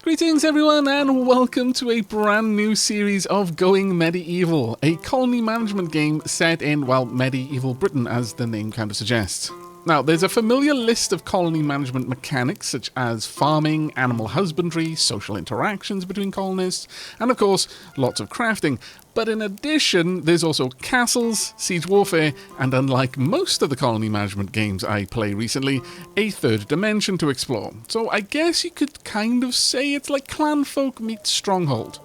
Greetings everyone and welcome to a brand new series of Going Medieval, a colony management game set in, well, medieval Britain as the name kind of suggests. Now, there's a familiar list of colony management mechanics such as farming, animal husbandry, social interactions between colonists, and of course, lots of crafting. But in addition, there's also castles, siege warfare, and unlike most of the colony management games I play recently, a third dimension to explore. So I guess you could kind of say it's like Clanfolk meets Stronghold.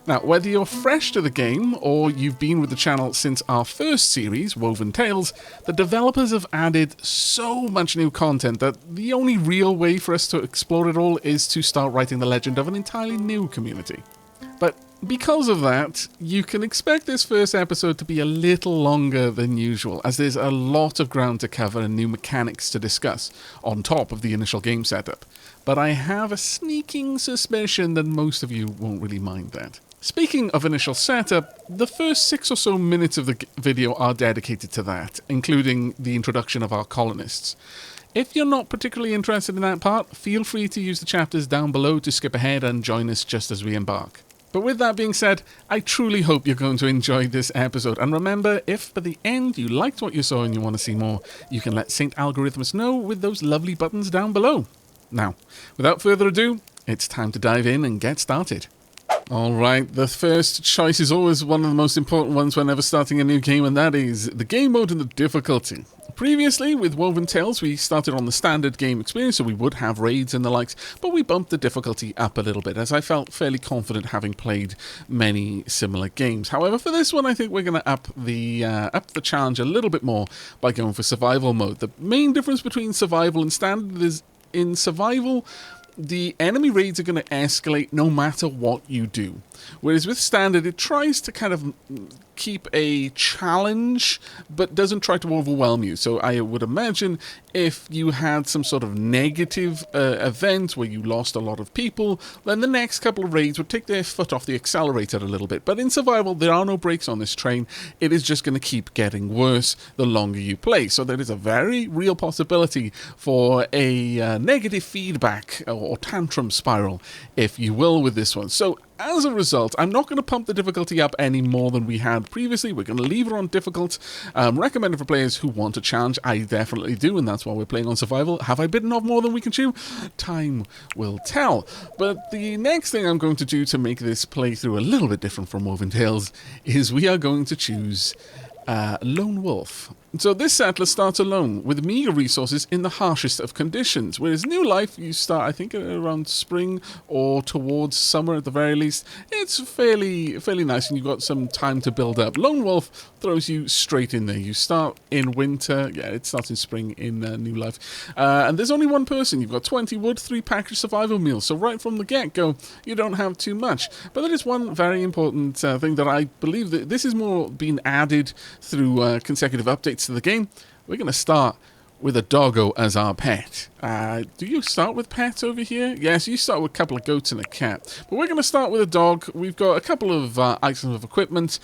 Now, whether you're fresh to the game, or you've been with the channel since our first series, Woven Tales, the developers have added so much new content that the only real way for us to explore it all is to start writing the legend of an entirely new community. But because of that, you can expect this first episode to be a little longer than usual, as there's a lot of ground to cover and new mechanics to discuss, on top of the initial game setup. But I have a sneaking suspicion that most of you won't really mind that. Speaking of initial setup, the first 6 or so minutes of the video are dedicated to that, including the introduction of our colonists. If you're not particularly interested in that part, feel free to use the chapters down below to skip ahead and join us just as we embark. But with that being said, I truly hope you're going to enjoy this episode, and remember, if by the end you liked what you saw and you want to see more, you can let Saint Algorithmus know with those lovely buttons down below. Now, without further ado, it's time to dive in and get started. Alright, the first choice is always one of the most important ones whenever starting a new game, and that is the game mode and the difficulty. Previously, with Woven Tales, we started on the standard game experience, so we would have raids and the likes, but we bumped the difficulty up a little bit, as I felt fairly confident having played many similar games. However, for this one, I think we're going to up the challenge a little bit more by going for survival mode. The main difference between survival and standard is, in survival, the enemy raids are going to escalate no matter what you do. Whereas with standard, it tries to kind of keep a challenge, but doesn't try to overwhelm you. So I would imagine if you had some sort of negative event where you lost a lot of people, then the next couple of raids would take their foot off the accelerator a little bit. But in survival, there are no brakes on this train. It is just going to keep getting worse the longer you play. So there is a very real possibility for a negative feedback or tantrum spiral, if you will, with this one. So as a result, I'm not going to pump the difficulty up any more than we had previously. We're going to leave it on difficult. Recommended for players who want a challenge. I definitely do, and that's why we're playing on survival. Have I bitten off more than we can chew? Time will tell. But the next thing I'm going to do to make this playthrough a little bit different from Woven Tales is we are going to choose Lone Wolf. So this settler starts alone, with meager resources in the harshest of conditions, whereas New Life, you start, I think, around spring or towards summer at the very least. It's fairly nice, and you've got some time to build up. Lone Wolf throws you straight in there. You start in winter, yeah, it starts in spring in New Life, and there's only one person. You've got 20 wood, 3 packaged survival meals, so right from the get-go, you don't have too much. But there is one very important thing that I believe that this is more being added through consecutive updates to the game. We're going to start with a doggo as our pet. Do you start with pets over here? Yes, you start with a couple of goats and a cat. But we're going to start with a dog. We've got a couple of items of equipment.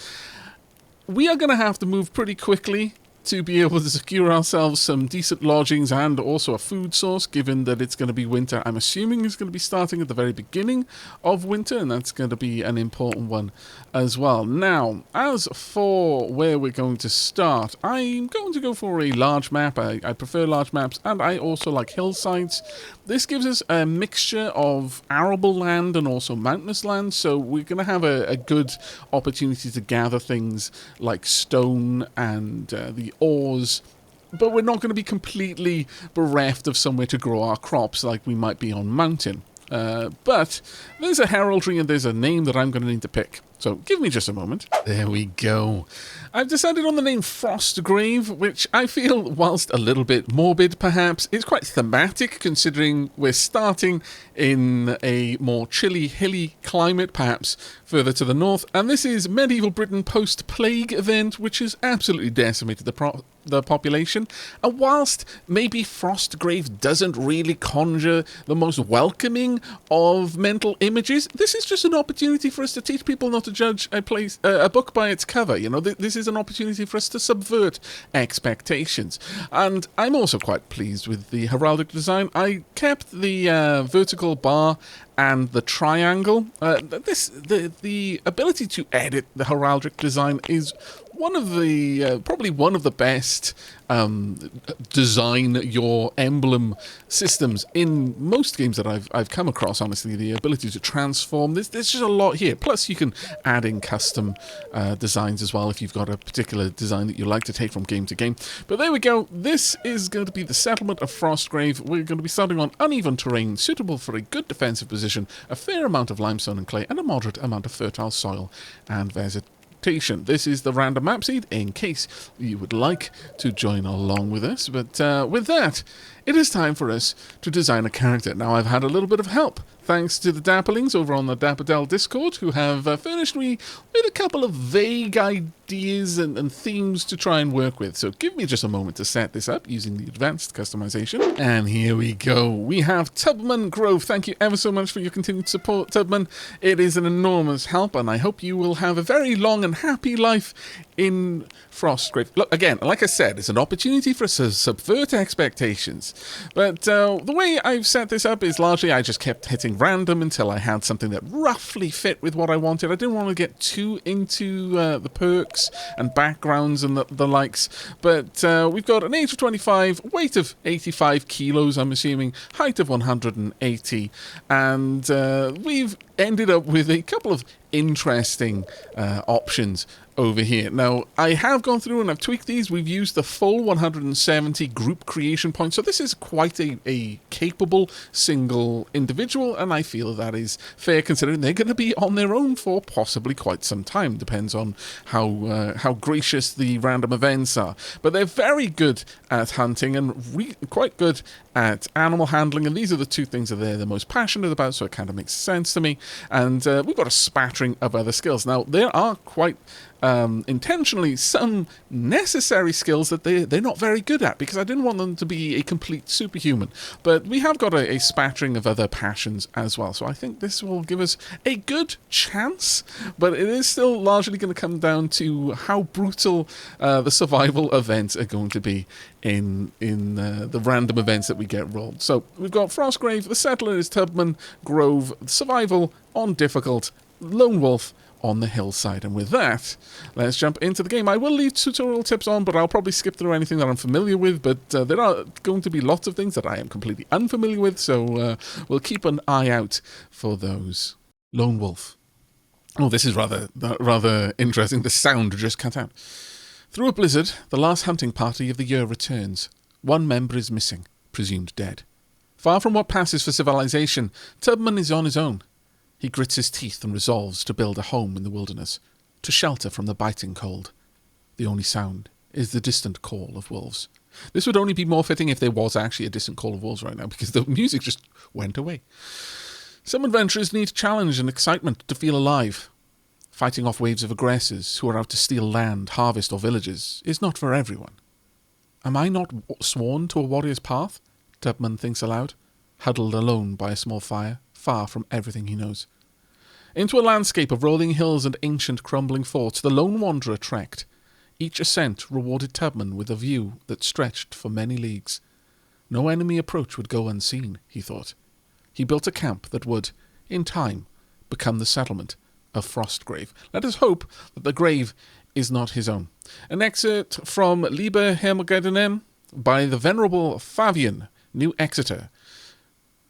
We are going to have to move pretty quickly to be able to secure ourselves some decent lodgings and also a food source, given that it's going to be winter. I'm assuming it's going to be starting at the very beginning of winter, and that's going to be an important one as well. Now, as for where we're going to start, I'm going to go for a large map. I prefer large maps, and I also like hillsides. This gives us a mixture of arable land and also mountainous land, so we're going to have a good opportunity to gather things like stone and the ores, but we're not going to be completely bereft of somewhere to grow our crops like we might be on mountain. But there's a heraldry and there's a name that I'm going to need to pick. So give me just a moment. There we go. I've decided on the name Frostgrave, which I feel, whilst a little bit morbid perhaps, is quite thematic considering we're starting in a more chilly, hilly climate, perhaps further to the north. And this is medieval Britain post-plague event, which has absolutely decimated the population. And whilst maybe Frostgrave doesn't really conjure the most welcoming of mental images, this is just an opportunity for us to teach people not to to judge a book by its cover. You know, this is an opportunity for us to subvert expectations. And I'm also quite pleased with the heraldic design. I kept the vertical bar and the triangle. The ability to edit the heraldic design is one of the probably one of the best design your emblem systems in most games that I've come across. Honestly, the ability to transform, there's just a lot here. Plus, you can add in custom designs as well if you've got a particular design that you like to take from game to game. But there we go. This is going to be the settlement of Frostgrave. We're going to be starting on uneven terrain, suitable for a good defensive position, a fair amount of limestone and clay, and a moderate amount of fertile soil and vegetation. This is the random map seed in case you would like to join along with us. But with that, it is time for us to design a character. Now, I've had a little bit of help, thanks to the Dapperlings over on the Dapperdell Discord, who have furnished me with a couple of vague ideas and themes to try and work with. So give me just a moment to set this up using the advanced customization. And here we go. We have Tubman Grove. Thank you ever so much for your continued support, Tubman. It is an enormous help, and I hope you will have a very long and happy life in Frostgrave. Look, again, like I said, it's an opportunity for us to subvert expectations. But the way I've set this up is largely I just kept hitting random until I had something that roughly fit with what I wanted. I didn't want to get too into the perks and backgrounds and the likes. But we've got an age of 25, weight of 85 kilos, I'm assuming, height of 180. And we've ended up with a couple of interesting options over here. Now, I have gone through and I've tweaked these. We've used the full 170 group creation points, so this is quite a capable single individual, and I feel that is fair considering they're going to be on their own for possibly quite some time. Depends on how gracious the random events are. But they're very good at hunting and quite good at animal handling, and these are the two things that they're the most passionate about, so it kind of makes sense to me. And we've got a spattering of other skills. Now, there are quite intentionally some necessary skills that they're not very good at, because I didn't want them to be a complete superhuman. But we have got a spattering of other passions as well, so I think this will give us a good chance, but it is still largely going to come down to how brutal the survival events are going to be in the random events that we get rolled. So we've got Frostgrave, the settler is Tubman Grove, survival on difficult, lone wolf on the hillside. And with that, let's jump into the game. I will leave tutorial tips on, but I'll probably skip through anything that I'm familiar with, but there are going to be lots of things that I am completely unfamiliar with, so we'll keep an eye out for those. Lone wolf. Oh, this is rather interesting. The sound just cut out. Through a blizzard, the last hunting party of the year returns. One member is missing, presumed dead. Far from what passes for civilization, Tubman is on his own. He grits his teeth and resolves to build a home in the wilderness, to shelter from the biting cold. The only sound is the distant call of wolves. This would only be more fitting if there was actually a distant call of wolves right now, because the music just went away. Some adventurers need challenge and excitement to feel alive. Fighting off waves of aggressors who are out to steal land, harvest, or villages is not for everyone. Am I not sworn to a warrior's path? Tubman thinks aloud, huddled alone by a small fire, far from everything he knows. Into a landscape of rolling hills and ancient crumbling forts, the lone wanderer trekked. Each ascent rewarded Tubman with a view that stretched for many leagues. No enemy approach would go unseen, he thought. He built a camp that would, in time, become the settlement of Frostgrave. Let us hope that the grave is not his own. An excerpt from Liber Hermogedonem by the Venerable Fabian, New Exeter.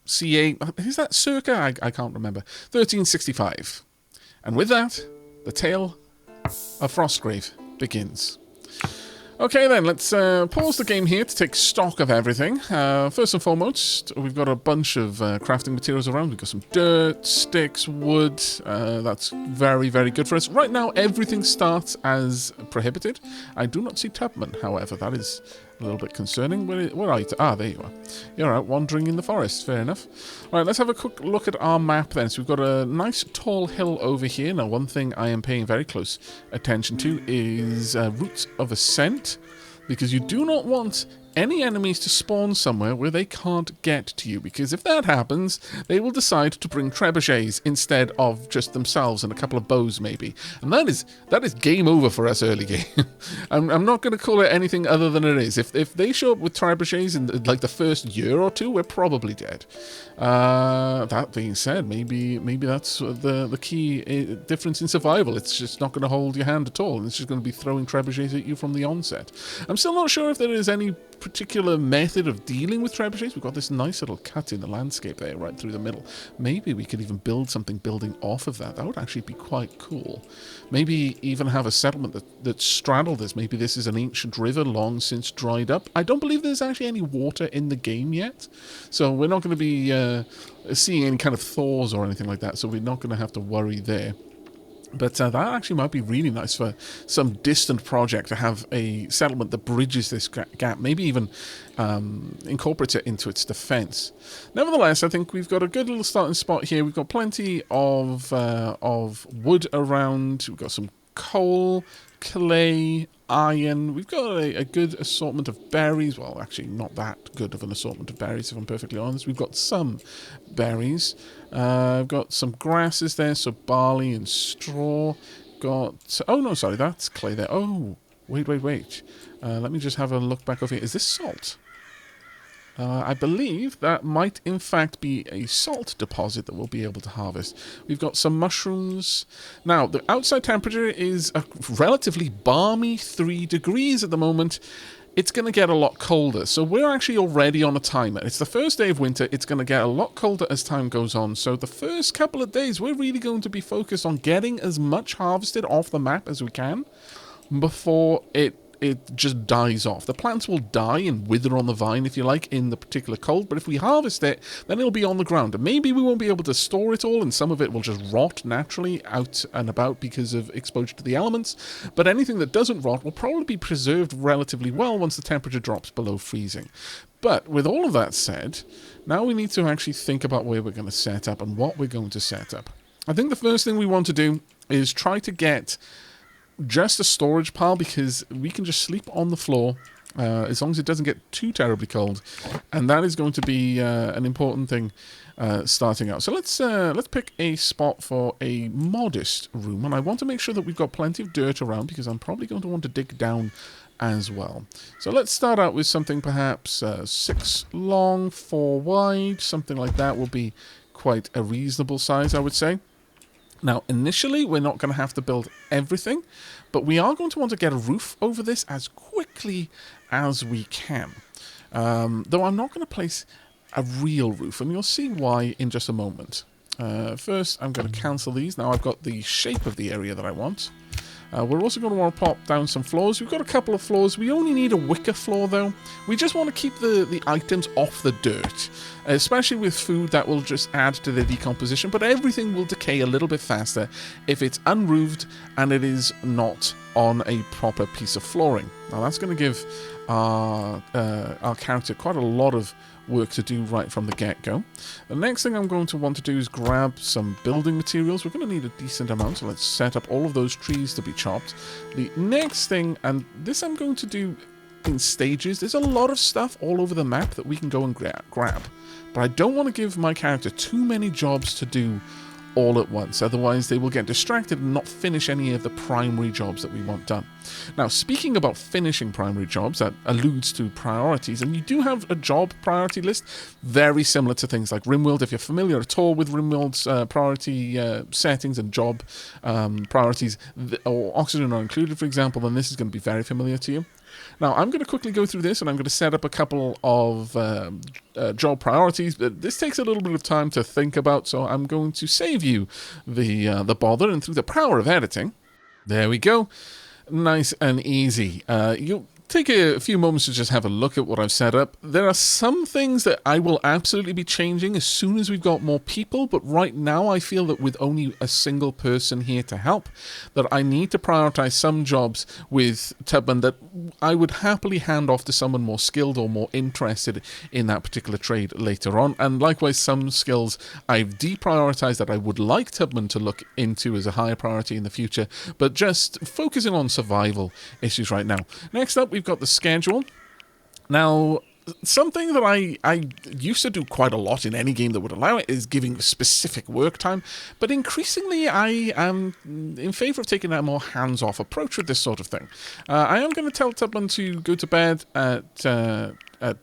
CA, is that circa? I can't remember. 1365. And with that, the tale of Frostgrave begins. Okay then, let's pause the game here to take stock of everything. First and foremost, we've got a bunch of crafting materials around. We've got some dirt, sticks, wood. That's very, very good for us. Right now, everything starts as prohibited. I do not see Tubman, however. That is a little bit concerning. Where are you? There you are. You're out wandering in the forest. Fair enough. All right, let's have a quick look at our map then. So we've got a nice tall hill over here. Now, one thing I am paying very close attention to is routes of ascent, because you do not want any enemies to spawn somewhere where they can't get to you, because if that happens, they will decide to bring trebuchets instead of just themselves and a couple of bows maybe, and that is game over for us early game. I'm not going to call it anything other than it is. If they show up with trebuchets in like the first year or two, we're probably dead. That being said, maybe that's the key difference in survival. It's just not going to hold your hand at all, and it's just going to be throwing trebuchets at you from the onset. I'm still not sure if there is any particular method of dealing with trebuchets. We've got this nice little cut in the landscape there, right through the middle. Maybe we could even build something building off of that. That would actually be quite cool. Maybe even have a settlement that straddled this. Maybe this is an ancient river long since dried up. I don't believe there's actually any water in the game yet, so we're not going to be seeing any kind of thaws or anything like that, so we're not going to have to worry there. But that actually might be really nice for some distant project to have a settlement that bridges this gap, maybe even incorporates it into its defense. Nevertheless, I think we've got a good little starting spot here. We've got plenty of wood around. We've got some coal, clay, iron. We've got a good assortment of berries. Well, actually, not that good of an assortment of berries, if I'm perfectly honest. We've got some berries. I've got some grasses there, so barley and straw. Oh, no, sorry, that's clay there. Oh, wait. Let me just have a look back over here. Is this salt? I believe that might in fact be a salt deposit that we'll be able to harvest. We've got some mushrooms. Now, the outside temperature is a relatively balmy 3 degrees at the moment. It's going to get a lot colder, so we're actually already on a timer. It's the first day of winter. It's going to get a lot colder as time goes on, so the first couple of days we're really going to be focused on getting as much harvested off the map as we can before it just dies off. The plants will die and wither on the vine, if you like, in the particular cold, but if we harvest it, then it'll be on the ground. And maybe we won't be able to store it all, and some of it will just rot naturally out and about because of exposure to the elements, but anything that doesn't rot will probably be preserved relatively well once the temperature drops below freezing. But with all of that said, now we need to actually think about where we're going to set up and what we're going to set up. I think the first thing we want to do is try to get just a storage pile, because we can just sleep on the floor as long as it doesn't get too terribly cold, and that is going to be an important thing starting out. So let's pick a spot for a modest room, and I want to make sure that we've got plenty of dirt around, because I'm probably going to want to dig down as well. So let's start out with something perhaps 6 long, 4 wide, something like that will be quite a reasonable size, I would say. Now, initially, we're not going to have to build everything, but we are going to want to get a roof over this as quickly as we can. Though I'm not going to place a real roof, and you'll see why in just a moment. First, I'm going to cancel these. Now I've got the shape of the area that I want. We're also going to want to pop down some floors. We've got a couple of floors. We only need a wicker floor, though. We just want to keep the items off the dirt, especially with food that will just add to the decomposition, but everything will decay a little bit faster if it's unroofed and it is not on a proper piece of flooring. Now, that's going to give our character quite a lot of work to do right from the get-go. The next thing I'm going to want to do is grab some building materials. We're going to need a decent amount, so let's set up all of those trees to be chopped. The next thing, and this I'm going to do in stages, there's a lot of stuff all over the map that we can go and grab, but I don't want to give my character too many jobs to do all at once, otherwise they will get distracted and not finish any of the primary jobs that we want done. Now, speaking about finishing primary jobs, that alludes to priorities, and you do have a job priority list very similar to things like RimWorld. If you're familiar at all with RimWorld's priority settings and job priorities, or Oxygen are included, for example, then this is going to be very familiar to you. Now, I'm going to quickly go through this, and I'm going to set up a couple of job priorities. This takes a little bit of time to think about, so I'm going to save you the bother, and through the power of editing, there we go. Nice and easy. You'll take a few moments to just have a look at what I've set up. There are some things that I will absolutely be changing as soon as we've got more people, but right now I feel that with only a single person here to help, that I need to prioritize some jobs with Tubman that I would happily hand off to someone more skilled or more interested in that particular trade later on. And likewise, some skills I've deprioritized that I would like Tubman to look into as a higher priority in the future, but just focusing on survival issues right now. Next up, we've got the schedule. Now, something that I used to do quite a lot in any game that would allow it is giving specific work time, but increasingly I am in favour of taking a more hands-off approach with this sort of thing. I am going to tell Tubman to go to bed at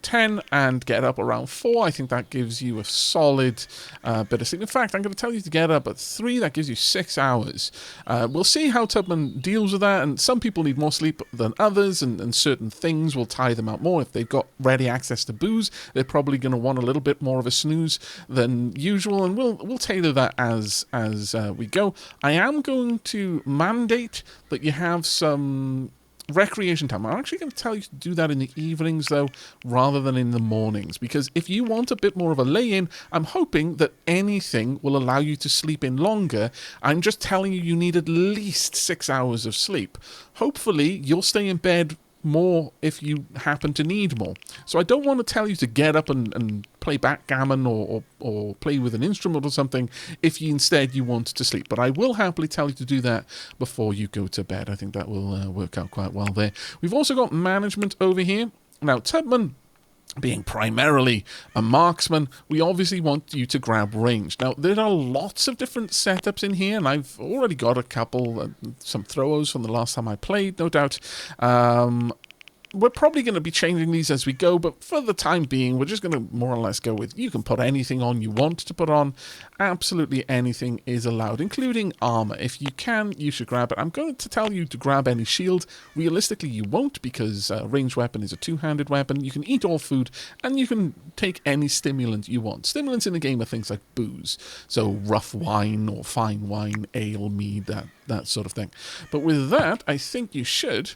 10 and get up around 4. I think that gives you a solid bit of sleep. In fact, I'm going to tell you to get up at 3. That gives you 6 hours. We'll see how Tubman deals with that, and some people need more sleep than others, and certain things will tire them out more. If they've got ready access to booze, they're probably going to want a little bit more of a snooze than usual, and we'll tailor that as we go. I am going to mandate that you have some recreation time. I'm actually going to tell you to do that in the evenings, though, rather than in the mornings, because if you want a bit more of a lay-in, I'm hoping that anything will allow you to sleep in longer. I'm just telling you need at least 6 hours of sleep. Hopefully, you'll stay in bed more if you happen to need more. So I don't want to tell you to get up and play backgammon or play with an instrument or something if instead you want to sleep. But I will happily tell you to do that before you go to bed. I think that will work out quite well there. We've also got management over here. Now, Tubman, being primarily a marksman, we obviously want you to grab range. Now, there are lots of different setups in here, and I've already got a couple, some throwers from the last time I played, no doubt. We're probably going to be changing these as we go, but for the time being, we're just going to more or less go with, you can put anything on you want to put on. Absolutely anything is allowed, including armor. If you can, you should grab it. I'm going to tell you to grab any shield. Realistically, you won't, because a ranged weapon is a two-handed weapon. You can eat all food, and you can take any stimulant you want. Stimulants in the game are things like booze, so rough wine or fine wine, ale, mead, that sort of thing. But with that, I think you should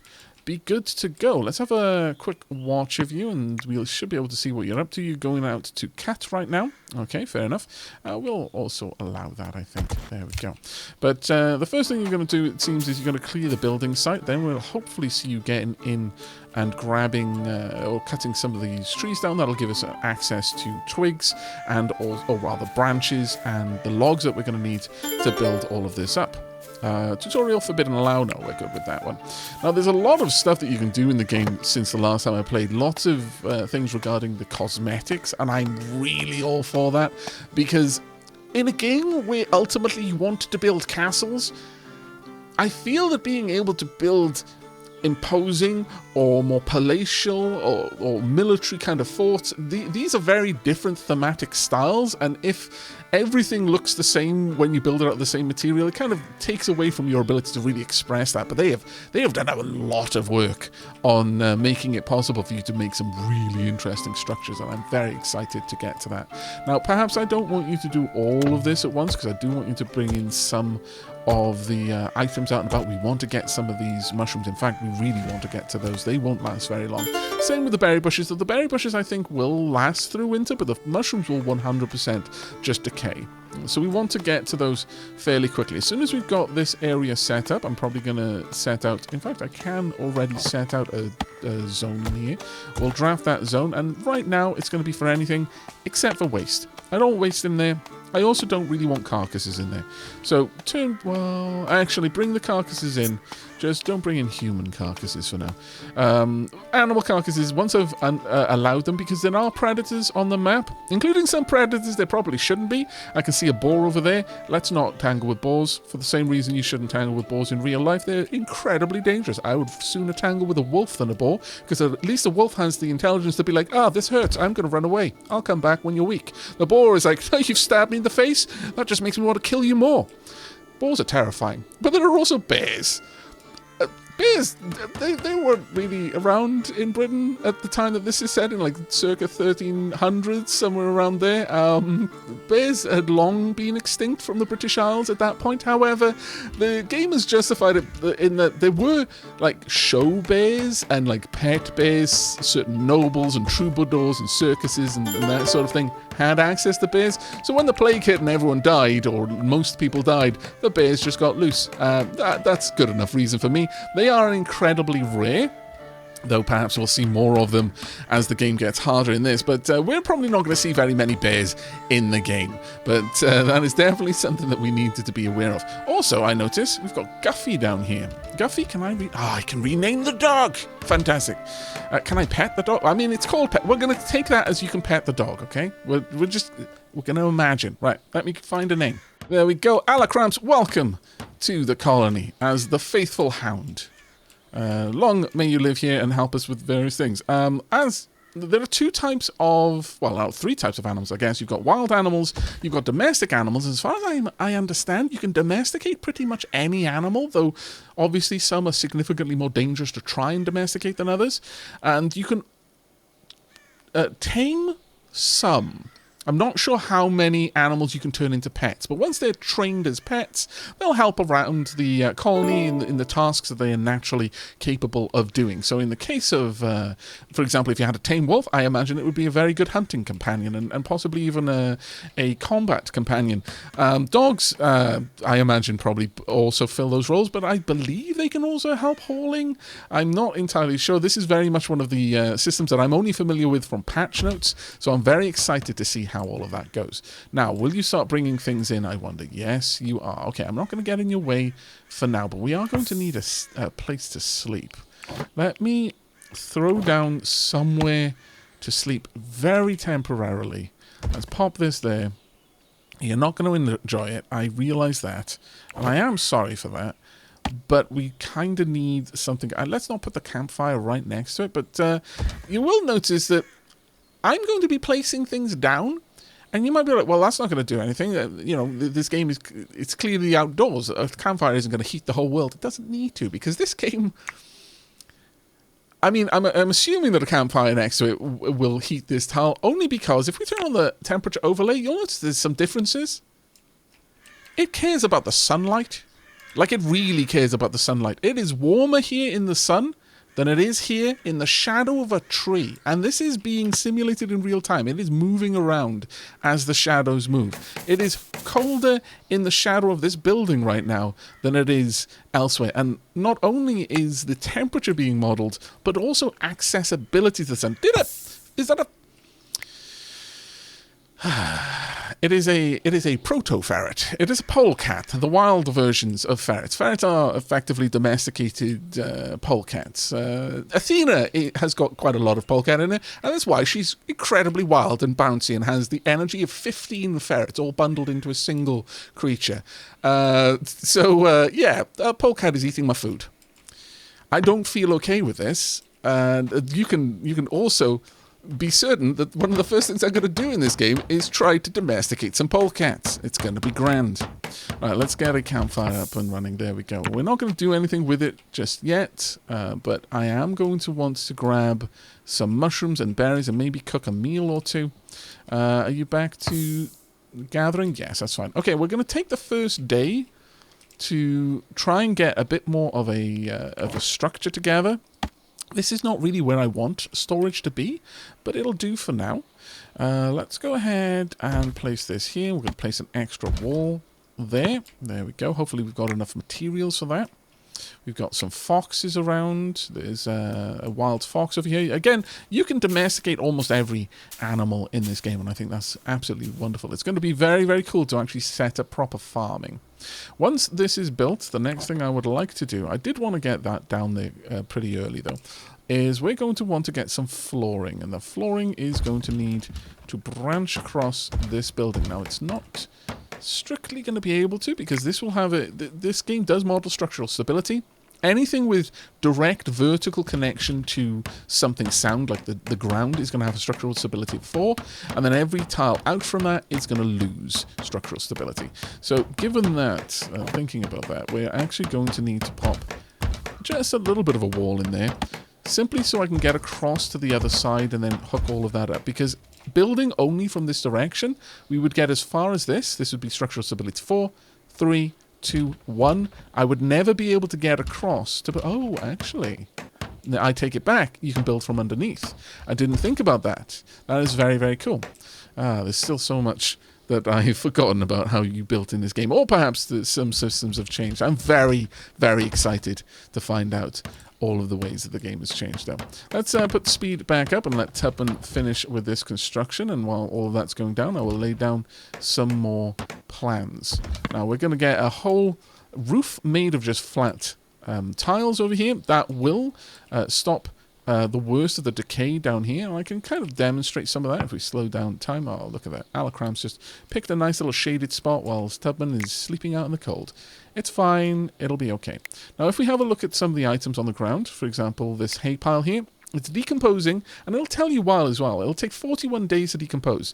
be good to go. Let's have a quick watch of you, and we should be able to see what you're up to. You're going out to cat right now. Okay, fair enough. We'll also allow that, I think. There we go. But the first thing you're going to do, it seems, is you're going to clear the building site. Then we'll hopefully see you getting in and grabbing or cutting some of these trees down. That'll give us access to twigs and or rather branches and the logs that we're going to need to build all of this up. Tutorial forbidden allow. No, we're good with that one. Now, there's a lot of stuff that you can do in the game since the last time I played. Lots of things regarding the cosmetics, and I'm really all for that, because in a game where ultimately you want to build castles, I feel that being able to build imposing or more palatial or military kind of forts, these are very different thematic styles, and if everything looks the same when you build it out of the same material, it kind of takes away from your ability to really express that. But they have done a lot of work on making it possible for you to make some really interesting structures, and I'm very excited to get to that. Now, perhaps I don't want you to do all of this at once, because I do want you to bring in some of the items out and about. We want to get some of these mushrooms. In fact, we really want to get to those. They won't last very long. Same with the berry bushes. The berry bushes, I think, will last through winter, but the mushrooms will 100% just decay. So we want to get to those fairly quickly. As soon as we've got this area set up, I'm probably going to set out... In fact, I can already set out a zone in here. We'll draft that zone, and right now it's going to be for anything except for waste. I don't waste in there. I also don't really want carcasses in there. So, actually, bring the carcasses in. Just don't bring in human carcasses for now. Animal carcasses, once I've allowed them, because there are predators on the map, including some predators there probably shouldn't be. I can see a boar over there. Let's not tangle with boars, for the same reason you shouldn't tangle with boars in real life. They're incredibly dangerous. I would sooner tangle with a wolf than a boar, because at least a wolf has the intelligence to be like, this hurts, I'm going to run away. I'll come back when you're weak. The boar is like, no, you've stabbed me in the face? That just makes me want to kill you more. Boars are terrifying. But there are also bears. Bears, they weren't really around in Britain at the time that this is set, in like circa 1300s, somewhere around there. Bears had long been extinct from the British Isles at that point. However, the game has justified it in that there were like show bears and like pet bears. Certain nobles and troubadours and circuses and that sort of thing had access to bears. So when the plague hit and everyone died, or most people died, the bears just got loose. That's good enough reason for me. They are incredibly rare, though perhaps we'll see more of them as the game gets harder in this. But we're probably not going to see very many bears in the game. But that is definitely something that we needed to be aware of. Also, I notice we've got Guffy down here. Guffy, can I I can rename the dog! Fantastic. Can I pet the dog? I mean, it's called pet. We're going to take that as you can pet the dog, okay? We're going to imagine. Right, let me find a name. There we go. Alacramps, welcome to the colony as the faithful hound. Long may you live here and help us with various things. As there are three types of animals, I guess. You've got wild animals, you've got domestic animals. As far as I understand, you can domesticate pretty much any animal, though obviously some are significantly more dangerous to try and domesticate than others. And you can tame some. I'm not sure how many animals you can turn into pets, but once they're trained as pets, they'll help around the colony in the tasks that they are naturally capable of doing. So in the case of, for example, if you had a tame wolf, I imagine it would be a very good hunting companion and possibly even a combat companion. Dogs, I imagine, probably also fill those roles, but I believe they can also help hauling. I'm not entirely sure. This is very much one of the systems that I'm only familiar with from patch notes, so I'm very excited to see how all of that goes. Now, will you start bringing things in, I wonder? Yes, you are. Okay, I'm not going to get in your way for now, but we are going to need a place to sleep. Let me throw down somewhere to sleep very temporarily. Let's pop this there. You're not going to enjoy it. I realize that, and I am sorry for that. But we kind of need something. Let's not put the campfire right next to it, but you will notice that I'm going to be placing things down, and you might be like, well, that's not going to do anything. This game it's clearly outdoors. A campfire isn't going to heat the whole world. It doesn't need to, because this game, I mean, I'm assuming that a campfire next to it will heat this tile, only because if we turn on the temperature overlay, you'll notice there's some differences. It cares about the sunlight. Like, it really cares about the sunlight. It is warmer here in the sun than it is here in the shadow of a tree. And this is being simulated in real time. It is moving around as the shadows move. It is colder in the shadow of this building right now than it is elsewhere. And not only is the temperature being modeled, but also accessibility to the sun. Is that a... It is a proto-ferret. It is a polecat, the wild versions of ferrets. Ferrets are effectively domesticated polecats. Athena has got quite a lot of polecat in her, and that's why she's incredibly wild and bouncy and has the energy of 15 ferrets all bundled into a single creature. A polecat is eating my food. I don't feel okay with this, and you can also be certain that one of the first things I'm going to do in this game is try to domesticate some polecats. It's going to be grand. Right, let's get a campfire up and running. There we go. We're not going to do anything with it just yet, but I am going to want to grab some mushrooms and berries and maybe cook a meal or two. Are you back to gathering? Yes, that's fine. Okay, we're going to take the first day to try and get a bit more of a structure together. This is not really where I want storage to be, but it'll do for now. Let's go ahead and place this here. We're going to place an extra wall there. There we go. Hopefully we've got enough materials for that. We've got some foxes around. There's a wild fox over here. Again, you can domesticate almost every animal in this game, and I think that's absolutely wonderful. It's going to be very, very cool to actually set up proper farming. Once this is built, the next thing I would like to do, I did want to get that down there pretty early though, is we're going to want to get some flooring, and the flooring is going to need to branch across this building. Now, it's not strictly going to be able to, because this will have this game does model structural stability. Anything with direct vertical connection to something sound, like the ground, is going to have a structural stability of 4, and then every tile out from that is going to lose structural stability. So given that, thinking about that, we're actually going to need to pop just a little bit of a wall in there, simply so I can get across to the other side and then hook all of that up, because building only from this direction, we would get as far as this. This would be structural stability 4, 3, 2, 1. I would never be able to get across to... Oh, actually, I take it back. You can build from underneath. I didn't think about that. That is very, very cool. There's still so much that I've forgotten about how you built in this game. Or perhaps some systems have changed. I'm very, very excited to find out all of the ways that the game has changed though. Let's put speed back up and let Tubman finish with this construction, and while all of that's going down, I will lay down some more plans. Now we're going to get a whole roof made of just flat tiles over here. That will stop the worst of the decay down here. I can kind of demonstrate some of that if we slow down time. Oh, look at that. Alacram's just picked a nice little shaded spot while Tubman is sleeping out in the cold. It's fine. It'll be okay. Now, if we have a look at some of the items on the ground, for example, this hay pile here, it's decomposing, and it'll tell you why as well. It'll take 41 days to decompose.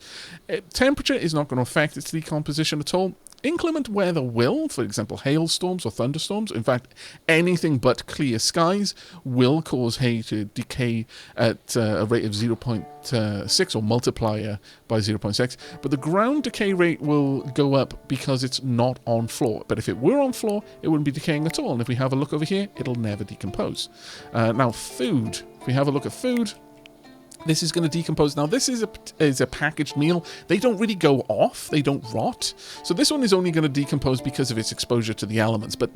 Temperature is not going to affect its decomposition at all. Inclement weather will, for example, hailstorms or thunderstorms. In fact, anything but clear skies will cause hay to decay at a rate of 0.6 or multiplier by 0.6. But the ground decay rate will go up because it's not on floor. But if it were on floor, it wouldn't be decaying at all. And if we have a look over here, it'll never decompose. Now, food. If we have a look at food, this is going to decompose. Now, this is a packaged meal. They don't really go off. They don't rot. So this one is only going to decompose because of its exposure to the elements. But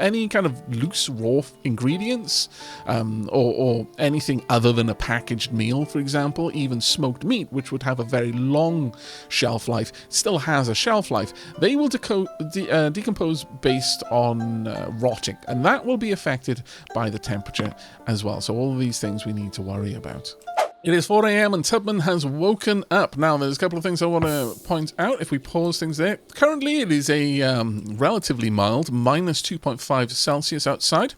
any kind of loose, raw ingredients, or anything other than a packaged meal, for example, even smoked meat, which would have a very long shelf life, still has a shelf life. They will decompose based on rotting. And that will be affected by the temperature as well. So all of these things we need to worry about. It is 4 a.m. and Tubman has woken up. Now, there's a couple of things I want to point out if we pause things there. Currently, it is a relatively mild, minus 2.5 Celsius outside.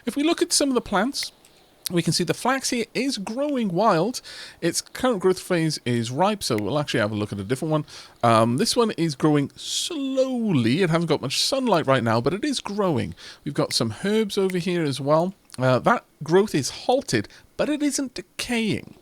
If we look at some of the plants, we can see the flax here is growing wild. Its current growth phase is ripe, so we'll actually have a look at a different one. This one is growing slowly. It hasn't got much sunlight right now, but it is growing. We've got some herbs over here as well. That growth is halted, but it isn't decaying.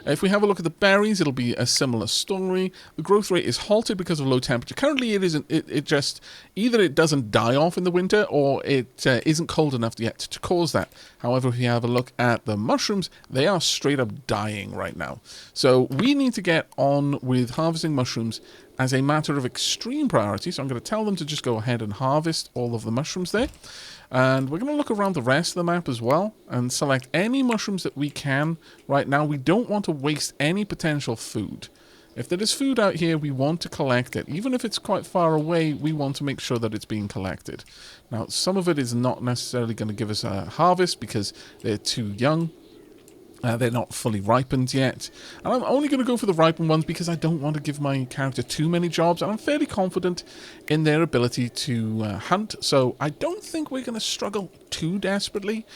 If we have a look at the berries, it'll be a similar story. The growth rate is halted because of low temperature. Currently, it isn't. It just either it doesn't die off in the winter, or it isn't cold enough yet to cause that. However, if you have a look at the mushrooms, they are straight up dying right now. So we need to get on with harvesting mushrooms as a matter of extreme priority. So I'm going to tell them to just go ahead and harvest all of the mushrooms there. And we're going to look around the rest of the map as well and select any mushrooms that we can right now. We don't want to waste any potential food. If there is food out here, we want to collect it. Even if it's quite far away, we want to make sure that it's being collected. Now, some of it is not necessarily going to give us a harvest because they're too young. They're not fully ripened yet. And I'm only going to go for the ripened ones because I don't want to give my character too many jobs. And I'm fairly confident in their ability to hunt. So I don't think we're going to struggle too desperately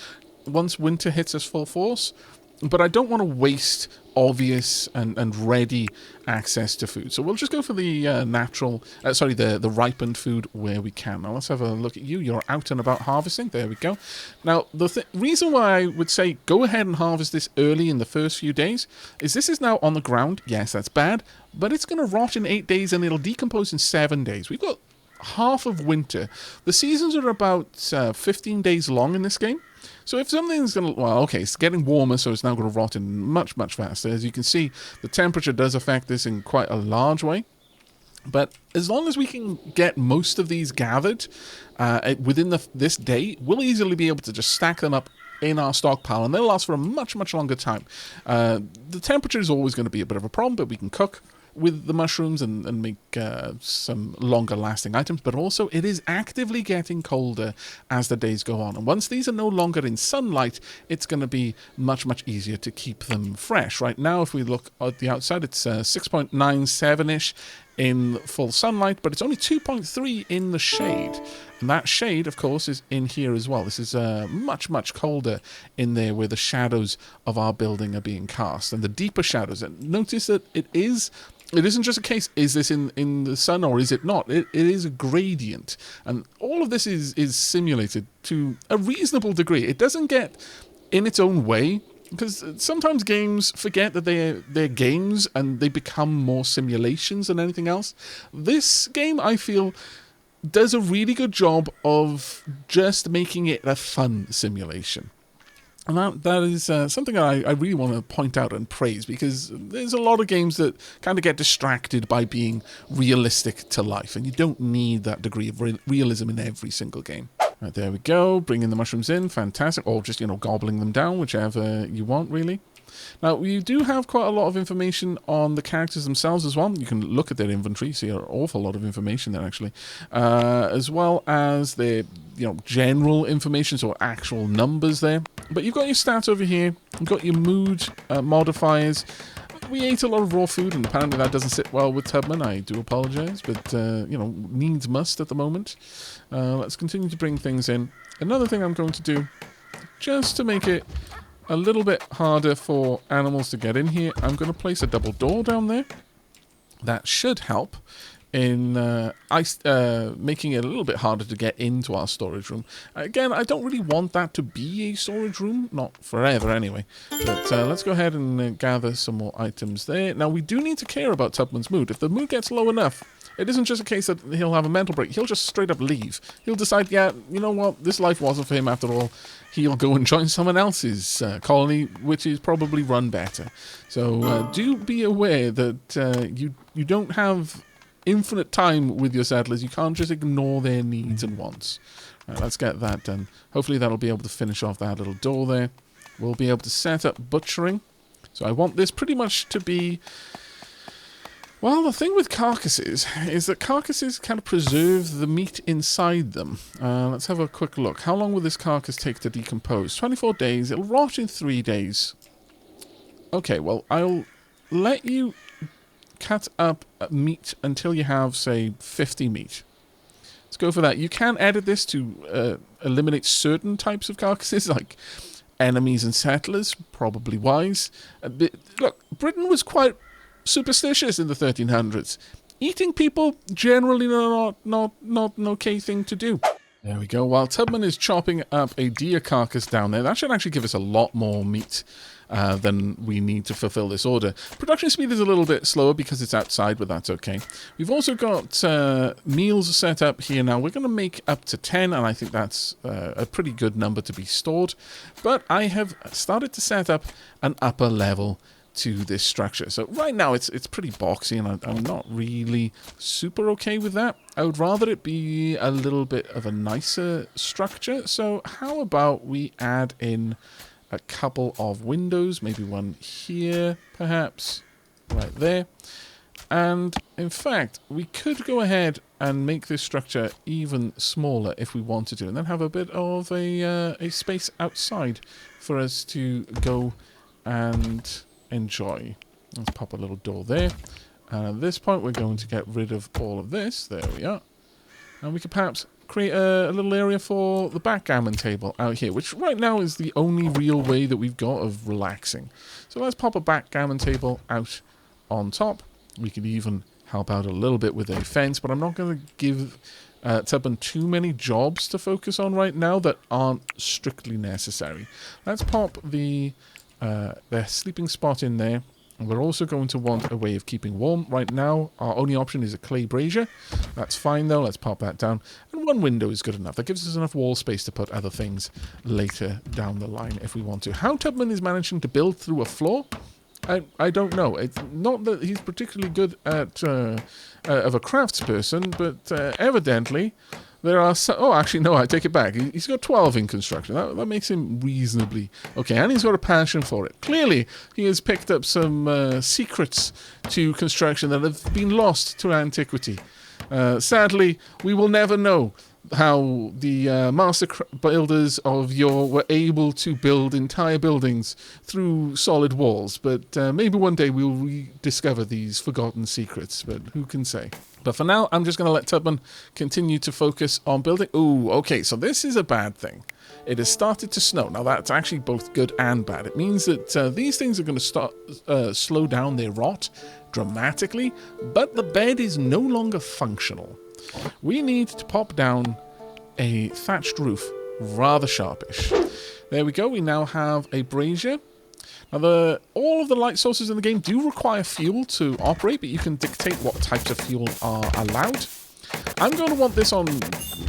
once winter hits us full force. But I don't want to waste obvious and ready access to food. So we'll just go for the the ripened food where we can. Now let's have a look at you. You're out and about harvesting. There we go. Now the reason why I would say go ahead and harvest this early in the first few days is this is now on the ground. Yes, that's bad, but it's going to rot in 8 days and it'll decompose in 7 days. We've got half of winter. The seasons are about 15 days long in this game. So if something's going to, well, okay, it's getting warmer, so it's now going to rot in much, much faster. As you can see, the temperature does affect this in quite a large way. But as long as we can get most of these gathered within this day, we'll easily be able to just stack them up in our stockpile, and they'll last for a much, much longer time. The temperature is always going to be a bit of a problem, but we can cook with the mushrooms and make some longer lasting items, but also it is actively getting colder as the days go on. And once these are no longer in sunlight, it's going to be much, much easier to keep them fresh. Right now, if we look at the outside, it's 6.97-ish in full sunlight, but it's only 2.3 in the shade. And that shade, of course, is in here as well. This is much, much colder in there where the shadows of our building are being cast. And the deeper shadows, and notice that it isn't just a case, is this in the sun or is it not? It is a gradient. And all of this is simulated to a reasonable degree. It doesn't get in its own way, because sometimes games forget that they're games and they become more simulations than anything else. This game, I feel, does a really good job of just making it a fun simulation. And that is something that I really want to point out and praise, because there's a lot of games that kind of get distracted by being realistic to life, and you don't need that degree of realism in every single game. Right, there we go. Bringing the mushrooms in. Fantastic. Or just, gobbling them down, whichever you want, really. Now, you do have quite a lot of information on the characters themselves as well. You can look at their inventory, see an awful lot of information there, actually. As well as their, general information, so actual numbers there. But you've got your stats over here. You've got your mood modifiers. We ate a lot of raw food, and apparently that doesn't sit well with Tubman. I do apologize, but, needs must at the moment. Let's continue to bring things in. Another thing I'm going to do, just to make it a little bit harder for animals to get in here, I'm going to place a double door down there. That should help in making it a little bit harder to get into our storage room. Again, I don't really want that to be a storage room, not forever anyway. But let's go ahead and gather some more items there. Now, we do need to care about Tubman's mood. If the mood gets low enough, it isn't just a case that he'll have a mental break. He'll just straight up leave. He'll decide, yeah, you know what, this life wasn't for him after all. He'll go and join someone else's colony, which is probably run better. So do be aware that you don't have infinite time with your settlers. You can't just ignore their needs and wants. Right, let's get that done. Hopefully that'll be able to finish off that little door there. We'll be able to set up butchering. So I want this pretty much to be... Well, the thing with carcasses is that carcasses kind of preserve the meat inside them. Let's have a quick look. How long will this carcass take to decompose? 24 days. It'll rot in 3 days. Okay, well, I'll let you cut up meat until you have, say, 50 meat. Let's go for that. You can edit this to eliminate certain types of carcasses, like enemies and settlers. Probably wise. Look, Britain was quite superstitious in the 1300s. Eating people, generally not an okay thing to do. There we go. While Tubman is chopping up a deer carcass down there, that should actually give us a lot more meat than we need to fulfill this order. Production speed is a little bit slower because it's outside, but that's okay. We've also got meals set up here now. We're going to make up to 10, and I think that's a pretty good number to be stored. But I have started to set up an upper level to this structure. So right now it's pretty boxy, and I'm not really super okay with that. I would rather it be a little bit of a nicer structure. So how about we add in a couple of windows, maybe one here, perhaps, right there. And in fact, we could go ahead and make this structure even smaller if we wanted to, and then have a bit of a space outside for us to go and enjoy. Let's pop a little door there. And at this point, we're going to get rid of all of this. There we are. And we could perhaps create a little area for the backgammon table out here, which right now is the only real way that we've got of relaxing. So let's pop a backgammon table out on top. We could even help out a little bit with a fence, but I'm not going to give Tubman too many jobs to focus on right now that aren't strictly necessary. Let's pop the sleeping spot in there. And we're also going to want a way of keeping warm. Right now, our only option is a clay brazier. That's fine, though. Let's pop that down. And one window is good enough. That gives us enough wall space to put other things later down the line if we want to. How Tubman is managing to build through a floor, I don't know. It's not that he's particularly good at of a craftsperson, but evidently there are some... Oh, actually, no, I take it back. He's got 12 in construction. That makes him reasonably okay, and he's got a passion for it. Clearly, he has picked up some secrets to construction that have been lost to antiquity. Sadly, we will never know how the master builders of yore were able to build entire buildings through solid walls, but maybe one day we'll rediscover these forgotten secrets, but who can say? But for now, I'm just going to let Tubman continue to focus on building. Ooh, okay, so this is a bad thing. It has started to snow. Now, that's actually both good and bad. It means that these things are going to start slow down their rot dramatically, but the bed is no longer functional. We need to pop down a thatched roof, rather sharpish. There we go. We now have a brazier. Now, all of the light sources in the game do require fuel to operate, but you can dictate what types of fuel are allowed. I'm going to want this on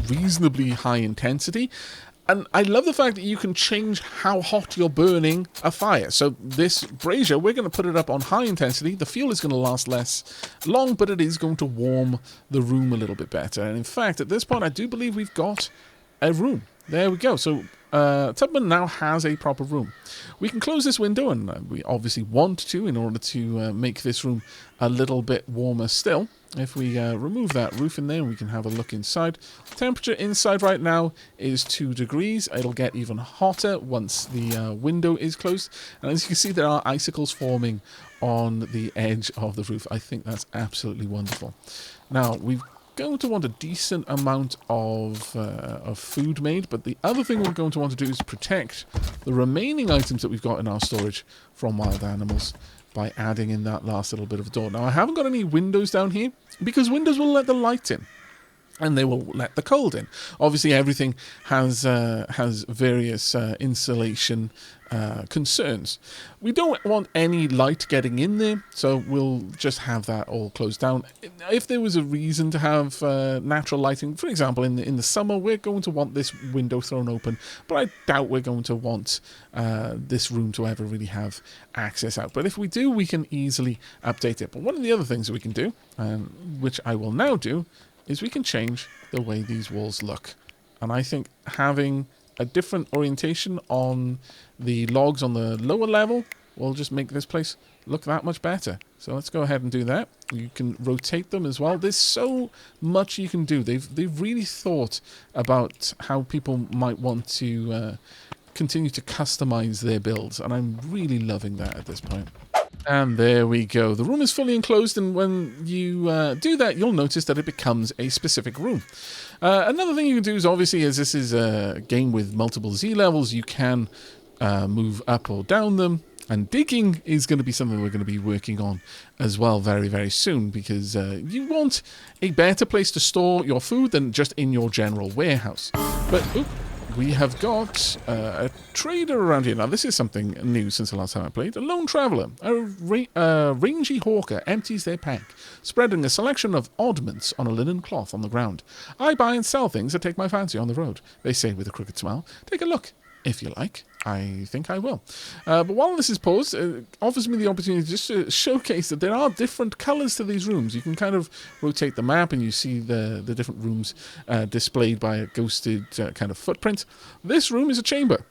reasonably high intensity, and I love the fact that you can change how hot you're burning a fire. So this brazier, we're going to put it up on high intensity. The fuel is going to last less long, but it is going to warm the room a little bit better. And in fact, at this point, I do believe we've got a room. There we go. So Tubman now has a proper room. We can close this window, and we obviously want to in order to make this room a little bit warmer still. If we remove that roof in there, we can have a look inside. Temperature inside right now is 2 degrees. It'll get even hotter once the window is closed. And as you can see, there are icicles forming on the edge of the roof. I think that's absolutely wonderful. Now, we're going to want a decent amount of food made, but the other thing we're going to want to do is protect the remaining items that we've got in our storage from wild animals by adding in that last little bit of a door. Now, I haven't got any windows down here because windows will let the light in and they will let the cold in. Obviously, everything has various insulation concerns. We don't want any light getting in there, so we'll just have that all closed down. If there was a reason to have natural lighting, for example, in the summer, we're going to want this window thrown open, but I doubt we're going to want this room to ever really have access out. But if we do, we can easily update it. But one of the other things that we can do, which I will now do, is we can change the way these walls look. And I think having a different orientation on the logs on the lower level will just make this place look that much better. So let's go ahead and do that. You can rotate them as well. There's so much you can do. They've really thought about how people might want to continue to customize their builds, and I'm really loving that at this point. And there we go. The room is fully enclosed, and when you do that, you'll notice that it becomes a specific room. Another thing you can do is, obviously, as this is a game with multiple Z levels, you can move up or down them. And digging is going to be something we're going to be working on as well very, very soon, because you want a better place to store your food than just in your general warehouse. But we have got a trader around here. Now, this is something new since the last time I played. A lone traveller, a rangy hawker empties their pack, spreading a selection of oddments on a linen cloth on the ground. I buy and sell things that take my fancy on the road, they say with a crooked smile. Take a look, if you like. I think I will. But while this is paused, it offers me the opportunity just to showcase that there are different colours to these rooms. You can kind of rotate the map and you see the different rooms displayed by a ghosted kind of footprint. This room is a chamber.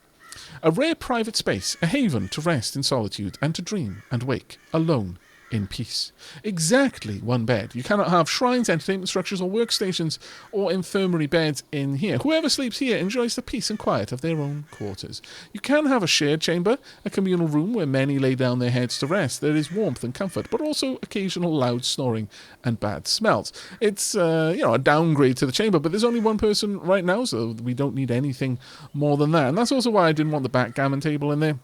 A rare private space, a haven to rest in solitude and to dream and wake, alone, in peace. Exactly one bed. You cannot have shrines, entertainment structures, or workstations, or infirmary beds in here. Whoever sleeps here enjoys the peace and quiet of their own quarters. You can have a shared chamber, a communal room where many lay down their heads to rest. There is warmth and comfort, but also occasional loud snoring and bad smells. It's a downgrade to the chamber, but there's only one person right now, so we don't need anything more than that. And that's also why I didn't want the backgammon table in there.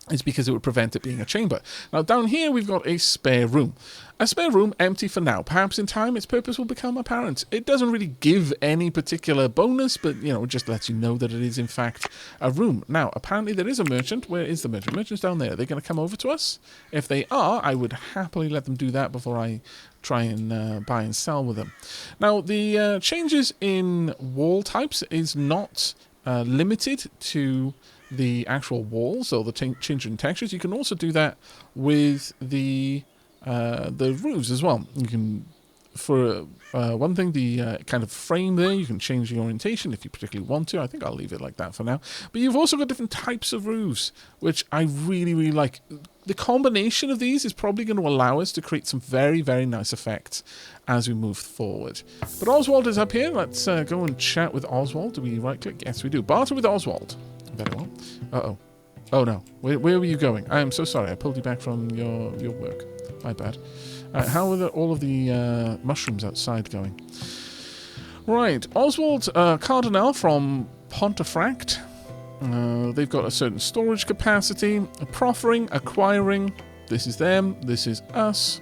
Is because it would prevent it being a chamber. Now, down here, we've got a spare room. A spare room empty for now. Perhaps in time, its purpose will become apparent. It doesn't really give any particular bonus, but, it just lets you know that it is, in fact, a room. Now, apparently, there is a merchant. Where is the merchant? Merchant's down there. Are they going to come over to us? If they are, I would happily let them do that before I try and buy and sell with them. Now, the changes in wall types is not limited to the actual walls or the change in textures. You can also do that with the roofs as well. You can, for one thing, the kind of frame there, you can change the orientation if you particularly want to. I think I'll leave it like that for now. But you've also got different types of roofs, which I really, really like. The combination of these is probably going to allow us to create some very, very nice effects as we move forward. But Oswald is up here. Let's go and chat with Oswald. Do we right-click? Yes, we do. Barter with Oswald. Very well. Uh-oh. Oh, no. Where were you going? I am so sorry. I pulled you back from your work. My bad. How are all of the mushrooms outside going? Right. Oswald Cardinal from Pontefract. They've got a certain storage capacity. Proffering, acquiring. This is them. This is us.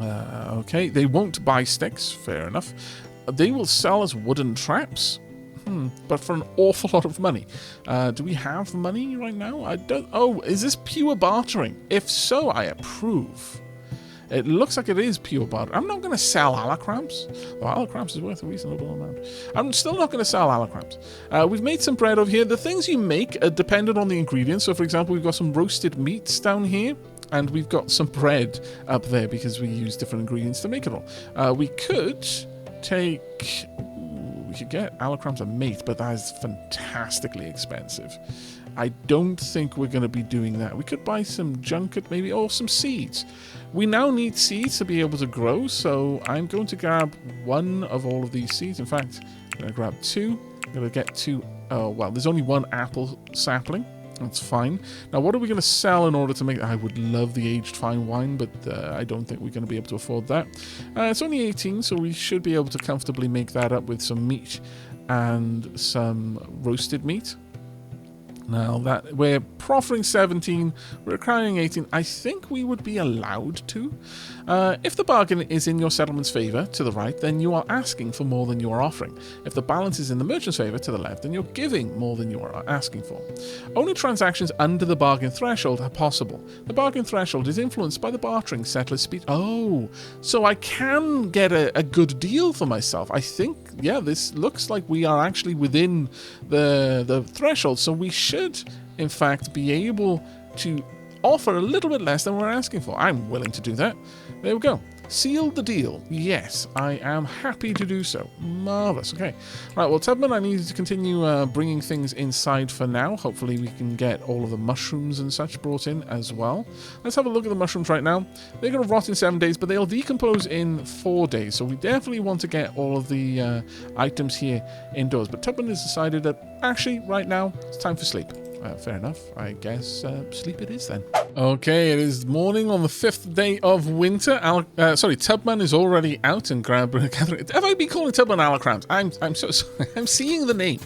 Okay. They won't buy sticks. Fair enough. They will sell us wooden traps. But for an awful lot of money. Do we have money right now? I don't. Oh, is this pure bartering? If so, I approve. It looks like it is pure bartering. I'm not going to sell alacramps. Well, alacramps is worth a reasonable amount. I'm still not going to sell alacramps. We've made some bread over here. The things you make are dependent on the ingredients. So, for example, we've got some roasted meats down here. And we've got some bread up there because we use different ingredients to make it all. We could take... We could get alacrams a mate, but that is fantastically expensive. I don't think we're going to be doing that. We could buy some junket maybe, or some seeds. We now need seeds to be able to grow, so I'm going to grab one of all of these seeds. In fact, I'm going to grab 2. I'm going to get 2. Oh, well, there's only 1 apple sapling. That's fine. Now, what are we going to sell in order to make... I would love the aged fine wine, but I don't think we're going to be able to afford that. It's only 18, so we should be able to comfortably make that up with some meat and some roasted meat. Now, that we're proffering 17, we're requiring 18. I think we would be allowed to. If the bargain is in your settlement's favour to the right, then you are asking for more than you are offering. If the balance is in the merchant's favour to the left, then you're giving more than you are asking for. Only transactions under the bargain threshold are possible. The bargain threshold is influenced by the bartering settler's speed. Oh, so I can get a good deal for myself. I think, yeah, this looks like we are actually within the threshold, so we should, in fact, be able to offer a little bit less than we're asking for. I'm willing to do that. There we go. Seal the deal. Yes, I am happy to do so. Marvellous. Okay. Right, well, Tubman, I need to continue bringing things inside for now. Hopefully we can get all of the mushrooms and such brought in as well. Let's have a look at the mushrooms right now. They're going to rot in 7 days, but they'll decompose in 4 days. So we definitely want to get all of the items here indoors. But Tubman has decided that, actually, right now, it's time for sleep. Fair enough. I guess sleep it is then. Okay, it is morning on the 5th day of winter. Tubman is already out and gathering. Have I been calling Tubman alacrams? I'm so sorry. I'm seeing the name.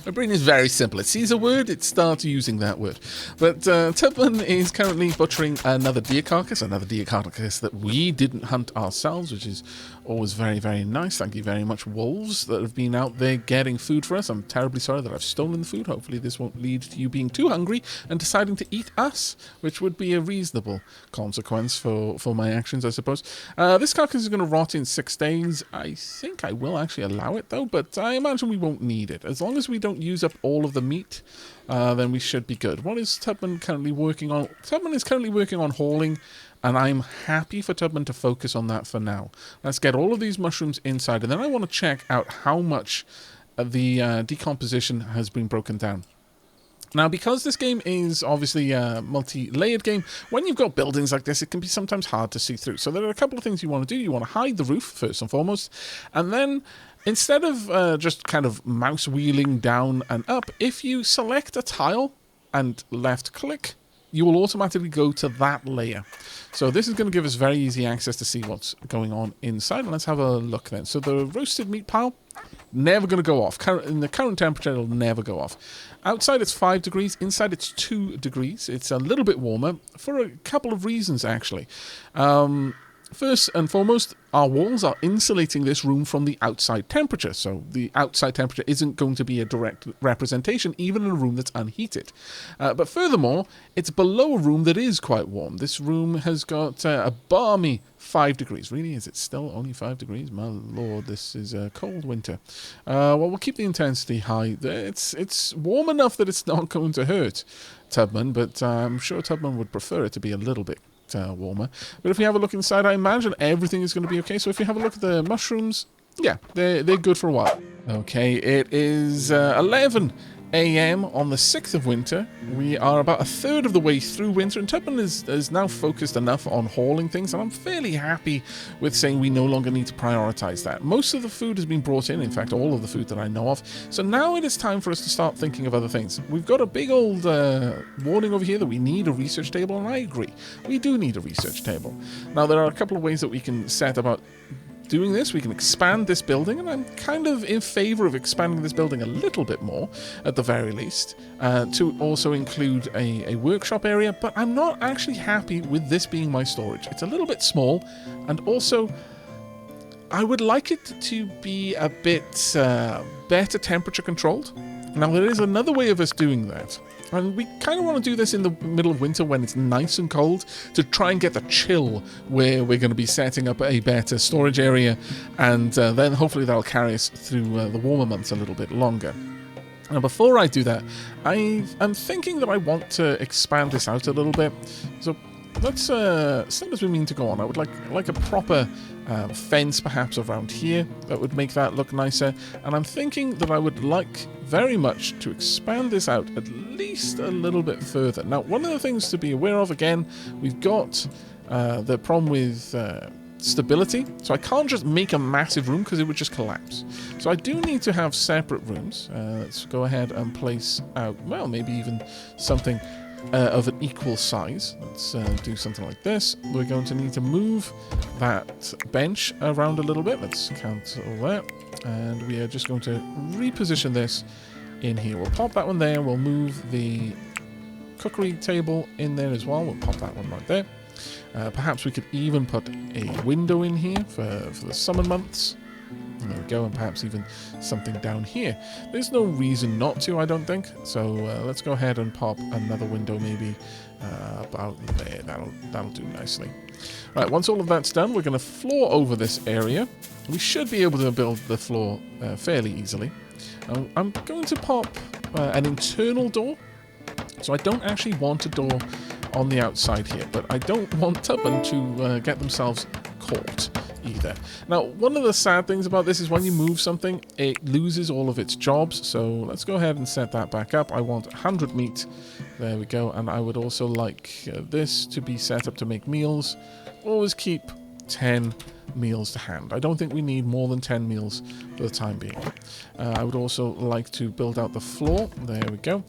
My brain is very simple. It sees a word, it starts using that word. But Tubman is currently butchering another deer carcass that we didn't hunt ourselves, which is always very, very nice. Thank you very much, wolves, that have been out there getting food for us. I'm terribly sorry that I've stolen the food. Hopefully this won't lead to you being too hungry and deciding to eat us, which would be a reasonable consequence for my actions, I suppose. This carcass is going to rot in 6 days. I think I will actually allow it, though, but I imagine we won't need it. As long as we don't use up all of the meat, then we should be good. What is Tubman currently working on? Tubman is currently working on hauling, and I'm happy for Tubman to focus on that for now. Let's get all of these mushrooms inside, and then I want to check out how much the decomposition has been broken down. Now, because this game is obviously a multi-layered game, when you've got buildings like this, it can be sometimes hard to see through. So there are a couple of things you want to do. You want to hide the roof, first and foremost, and then instead of just kind of mouse wheeling down and up, if you select a tile and left-click, you will automatically go to that layer. So this is going to give us very easy access to see what's going on inside. And let's have a look then. So the roasted meat pile, never going to go off. In the current temperature, it'll never go off. Outside, it's 5 degrees. Inside, it's 2 degrees. It's a little bit warmer for a couple of reasons, actually. First and foremost, our walls are insulating this room from the outside temperature. So the outside temperature isn't going to be a direct representation, even in a room that's unheated. But furthermore, it's below a room that is quite warm. This room has got a balmy 5 degrees. Really? Is it still only 5 degrees? My lord, this is a cold winter. Well, we'll keep the intensity high. It's warm enough that it's not going to hurt Tubman, but I'm sure Tubman would prefer it to be a little bit warmer. But if we have a look inside, I imagine everything is going to be okay. So if you have a look at the mushrooms, yeah, they're good for a while. Okay, it is 11 a.m. on the 6th of winter. We are about a third of the way through winter, and Tubman is now focused enough on hauling things, and I'm fairly happy with saying we no longer need to prioritize that. Most of the food has been brought in fact, all of the food that I know of. So now it is time for us to start thinking of other things. We've got a big old warning over here that we need a research table, and I agree. We do need a research table. Now, there are a couple of ways that we can set about doing this. We can expand this building, and I'm kind of in favor of expanding this building a little bit more, at the very least, to also include a workshop area, but I'm not actually happy with this being my storage. It's a little bit small, and also I would like it to be a bit better temperature controlled. Now, there is another way of us doing that. And we kind of want to do this in the middle of winter when it's nice and cold to try and get the chill where we're going to be setting up a better storage area, and then hopefully that'll carry us through the warmer months a little bit longer. Now, before I do that, I'm thinking that I want to expand this out a little bit. So let's, same as we mean to go on, I would like a proper fence perhaps around here that would make that look nicer. And I'm thinking that I would like very much to expand this out at least a little bit further. Now, one of the things to be aware of, again, we've got the problem with stability, so I can't just make a massive room because it would just collapse. So I do need to have separate rooms. Let's go ahead and place out, well, maybe even something of an equal size. Let's do something like this. We're going to need to move that bench around a little bit. Let's cancel that, and we are just going to reposition this in here. We'll pop that one there. We'll move the cookery table in there as well. We'll pop that one right there. Perhaps we could even put a window in here for the summer months. There we go, and perhaps even something down here. There's no reason not to, I don't think. So let's go ahead and pop another window maybe about there. That'll do nicely. Right, once all of that's done, we're going to floor over this area. We should be able to build the floor fairly easily. I'm going to pop an internal door. So I don't actually want a door on the outside here, but I don't want Tubman to get themselves caught either. Now, one of the sad things about this is when you move something, it loses all of its jobs. So let's go ahead and set that back up. I want 100 meat. There we go. And I would also like this to be set up to make meals. Always keep 10 meals to hand. I don't think we need more than 10 meals for the time being. I would also like to build out the floor. There we go.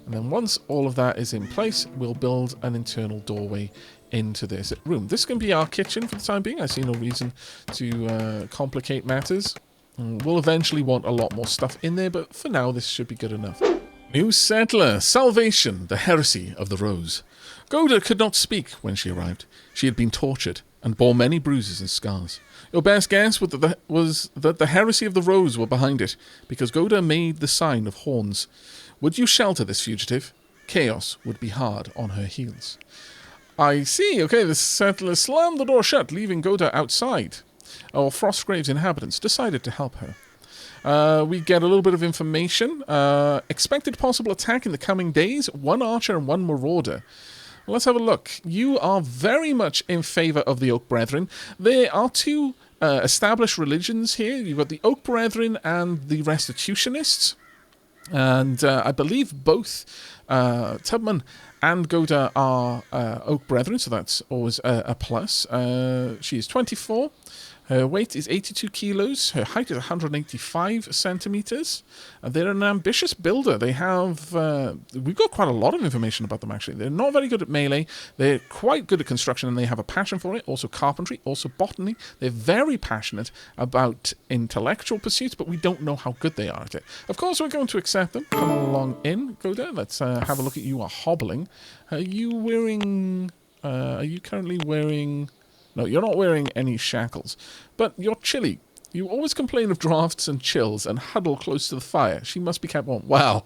And then once all of that is in place, we'll build an internal doorway into this room. This can be our kitchen for the time being. I see no reason to complicate matters. We'll eventually want a lot more stuff in there, but for now, this should be good enough. New settler, Salvation, the heresy of the rose. Goda could not speak when she arrived. She had been tortured and bore many bruises and scars. Your best guess was that the heresy of the rose were behind it, because Goda made the sign of horns. Would you shelter this fugitive? Chaos would be hard on her heels. I see. Okay, the settler slammed the door shut, leaving Goda outside. Frostgrave's inhabitants decided to help her. We get a little bit of information. Expected possible attack in the coming days. 1 archer and 1 marauder. Let's have a look. You are very much in favour of the Oak Brethren. There are 2 established religions here. You've got the Oak Brethren and the Restitutionists. And I believe both Tubman and Goda are Oak Brethren, so that's always a plus. She is 24. Her weight is 82 kilos. Her height is 185 centimeters. They're an ambitious builder. They have... we've got quite a lot of information about them, actually. They're not very good at melee. They're quite good at construction, and they have a passion for it. Also carpentry, also botany. They're very passionate about intellectual pursuits, but we don't know how good they are at it. Of course, we're going to accept them. Come along in, Goda. Let's have a look at you. Are hobbling. Are you wearing... are you currently wearing... No, you're not wearing any shackles, but you're chilly. You always complain of drafts and chills and huddle close to the fire. She must be kept warm. Wow.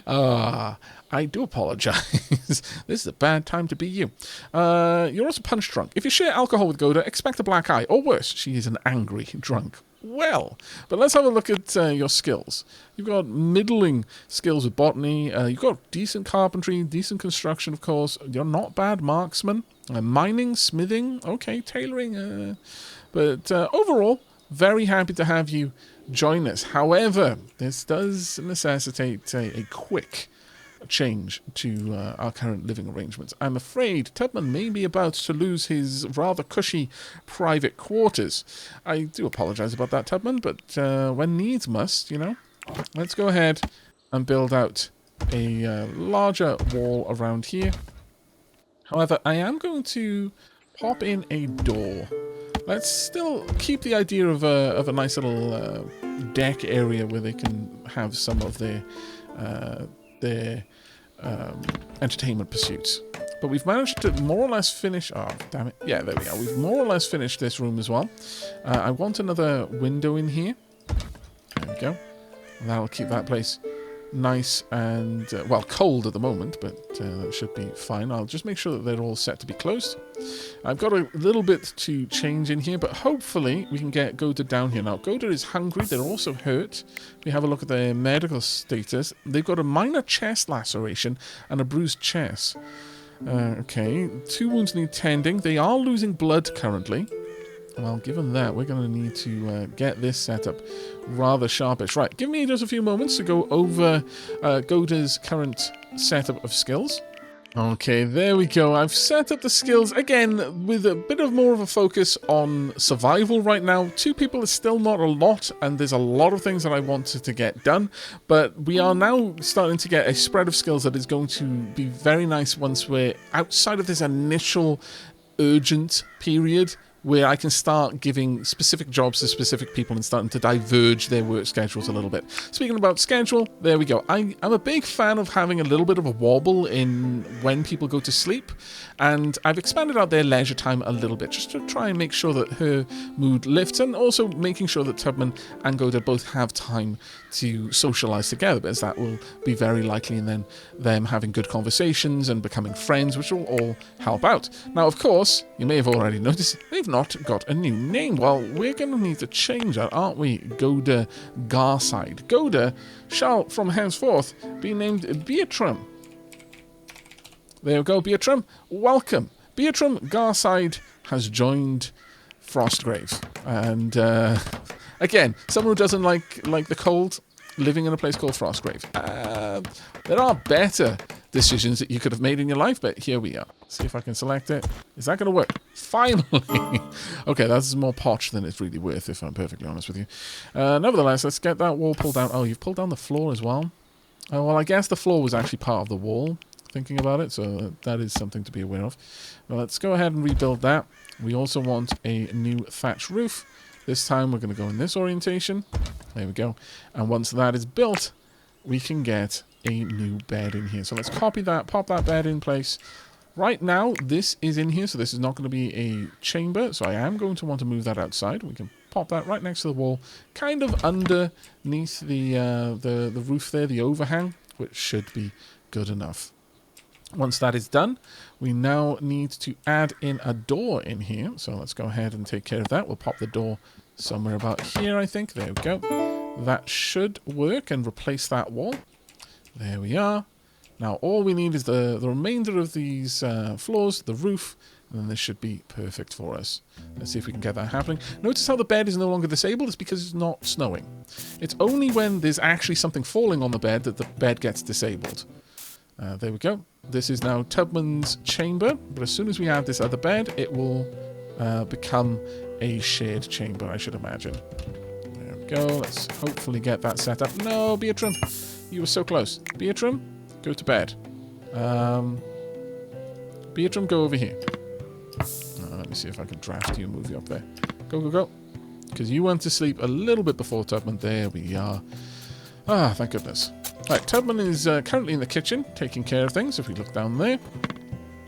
I do apologize. This is a bad time to be you. You're also punch drunk. If you share alcohol with Goda, expect a black eye, or worse, she is an angry drunk. Well, but let's have a look at your skills. You've got middling skills with botany. You've got decent carpentry, decent construction, of course. You're not bad marksman. Mining, smithing, okay, tailoring. But overall, very happy to have you join us. However, this does necessitate a quick change to our current living arrangements. I'm afraid Tubman may be about to lose his rather cushy private quarters. I do apologize about that, Tubman, but when needs must, you know. Let's go ahead and build out a larger wall around here. However, I am going to pop in a door. Let's still keep the idea of a nice little deck area where they can have some of their entertainment pursuits. But we've managed to more or less finish... Oh, damn it. Yeah, there we are. We've more or less finished this room as well. I want another window in here. There we go. That'll keep that place nice and, well, cold at the moment, but that should be fine. I'll just make sure that they're all set to be closed. I've got a little bit to change in here, but hopefully we can get Goda down here. Now, Goda is hungry. They're also hurt. We have a look at their medical status. They've got a minor chest laceration and a bruised chest. Okay, 2 wounds need tending. They are losing blood currently. Well, given that, we're going to need to get this set up rather sharpish. Right, give me just a few moments to go over Goda's current setup of skills. Okay, there we go. I've set up the skills, again, with a bit of more of a focus on survival right now. 2 people is still not a lot, and there's a lot of things that I wanted to get done, but we are now starting to get a spread of skills that is going to be very nice once we're outside of this initial urgent period where I can start giving specific jobs to specific people and starting to diverge their work schedules a little bit. Speaking about schedule, there we go. I'm a big fan of having a little bit of a wobble in when people go to sleep, and I've expanded out their leisure time a little bit just to try and make sure that her mood lifts, and also making sure that Tubman and Goda both have time to socialize together, because that will be very likely in then them having good conversations and becoming friends, which will all help out. Now, of course, you may have already noticed they've not got a new name. Well, we're going to need to change that, aren't we? Goda Garside. Goda shall from henceforth be named Beatram. There we go, Beatram. Welcome. Beatram Garside has joined Frostgrave. And again, someone who doesn't like the cold, living in a place called Frostgrave. There are better decisions that you could have made in your life, but here we are. See if I can select it. Is that going to work? Finally! Okay, that's more potch than it's really worth, if I'm perfectly honest with you. Nevertheless, let's get that wall pulled down. Oh, you've pulled down the floor as well? Oh, well, I guess the floor was actually part of the wall, thinking about it, so that is something to be aware of. Well, let's go ahead and rebuild that. We also want a new thatch roof. This time we're going to go in this orientation. There we go. And once that is built, we can get a new bed in here. So let's copy that, pop that bed in place. Right now, this is in here, so this is not going to be a chamber. So I am going to want to move that outside. We can pop that right next to the wall, kind of underneath the roof there, the overhang, which should be good enough. Once that is done, we now need to add in a door in here. So let's go ahead and take care of that. We'll pop the door somewhere about here, I think. There we go. That should work and replace that wall. There we are. Now all we need is the remainder of these floors, the roof, and then this should be perfect for us. Let's see if we can get that happening. Notice how the bed is no longer disabled. It's because it's not snowing. It's only when there's actually something falling on the bed that the bed gets disabled. There we go. This is now Tubman's chamber, but as soon as we add this other bed, it will become a shared chamber, I should imagine. There we go. Let's hopefully get that set up. No, Beatram, you were so close. Beatram, go to bed. Beatram, go over here. Let me see if I can draft you and move you up there. Go, go, go. Because you went to sleep a little bit before Tubman. There we are. Ah, thank goodness. Right, Tubman is currently in the kitchen, taking care of things. If we look down there.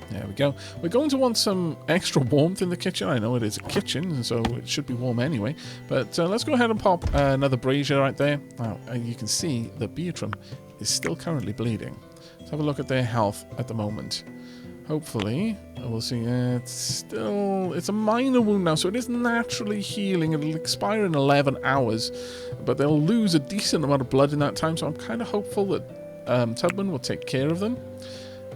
There we go. We're going to want some extra warmth in the kitchen. I know it is a kitchen, so it should be warm anyway. But let's go ahead and pop another brazier right there. Now, you can see that Beatram is still currently bleeding. Let's have a look at their health at the moment. Hopefully, we'll see. It's a minor wound now, so it is naturally healing. It'll expire in 11 hours, but they'll lose a decent amount of blood in that time, so I'm kind of hopeful that Tubman will take care of them.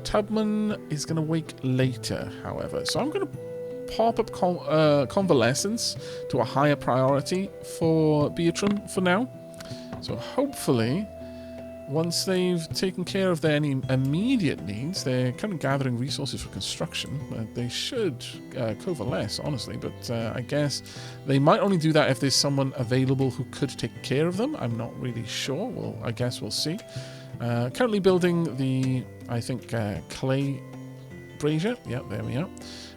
Tubman is going to wake later, however, so I'm going to pop up convalescence to a higher priority for Beatram for now. So hopefully, once they've taken care of their any immediate needs, they're kind of gathering resources for construction. They should coalesce, honestly, but I guess they might only do that if there's someone available who could take care of them. I'm not really sure. Well, I guess we'll see. Currently building the, I think, clay brazier. Yeah, there we are.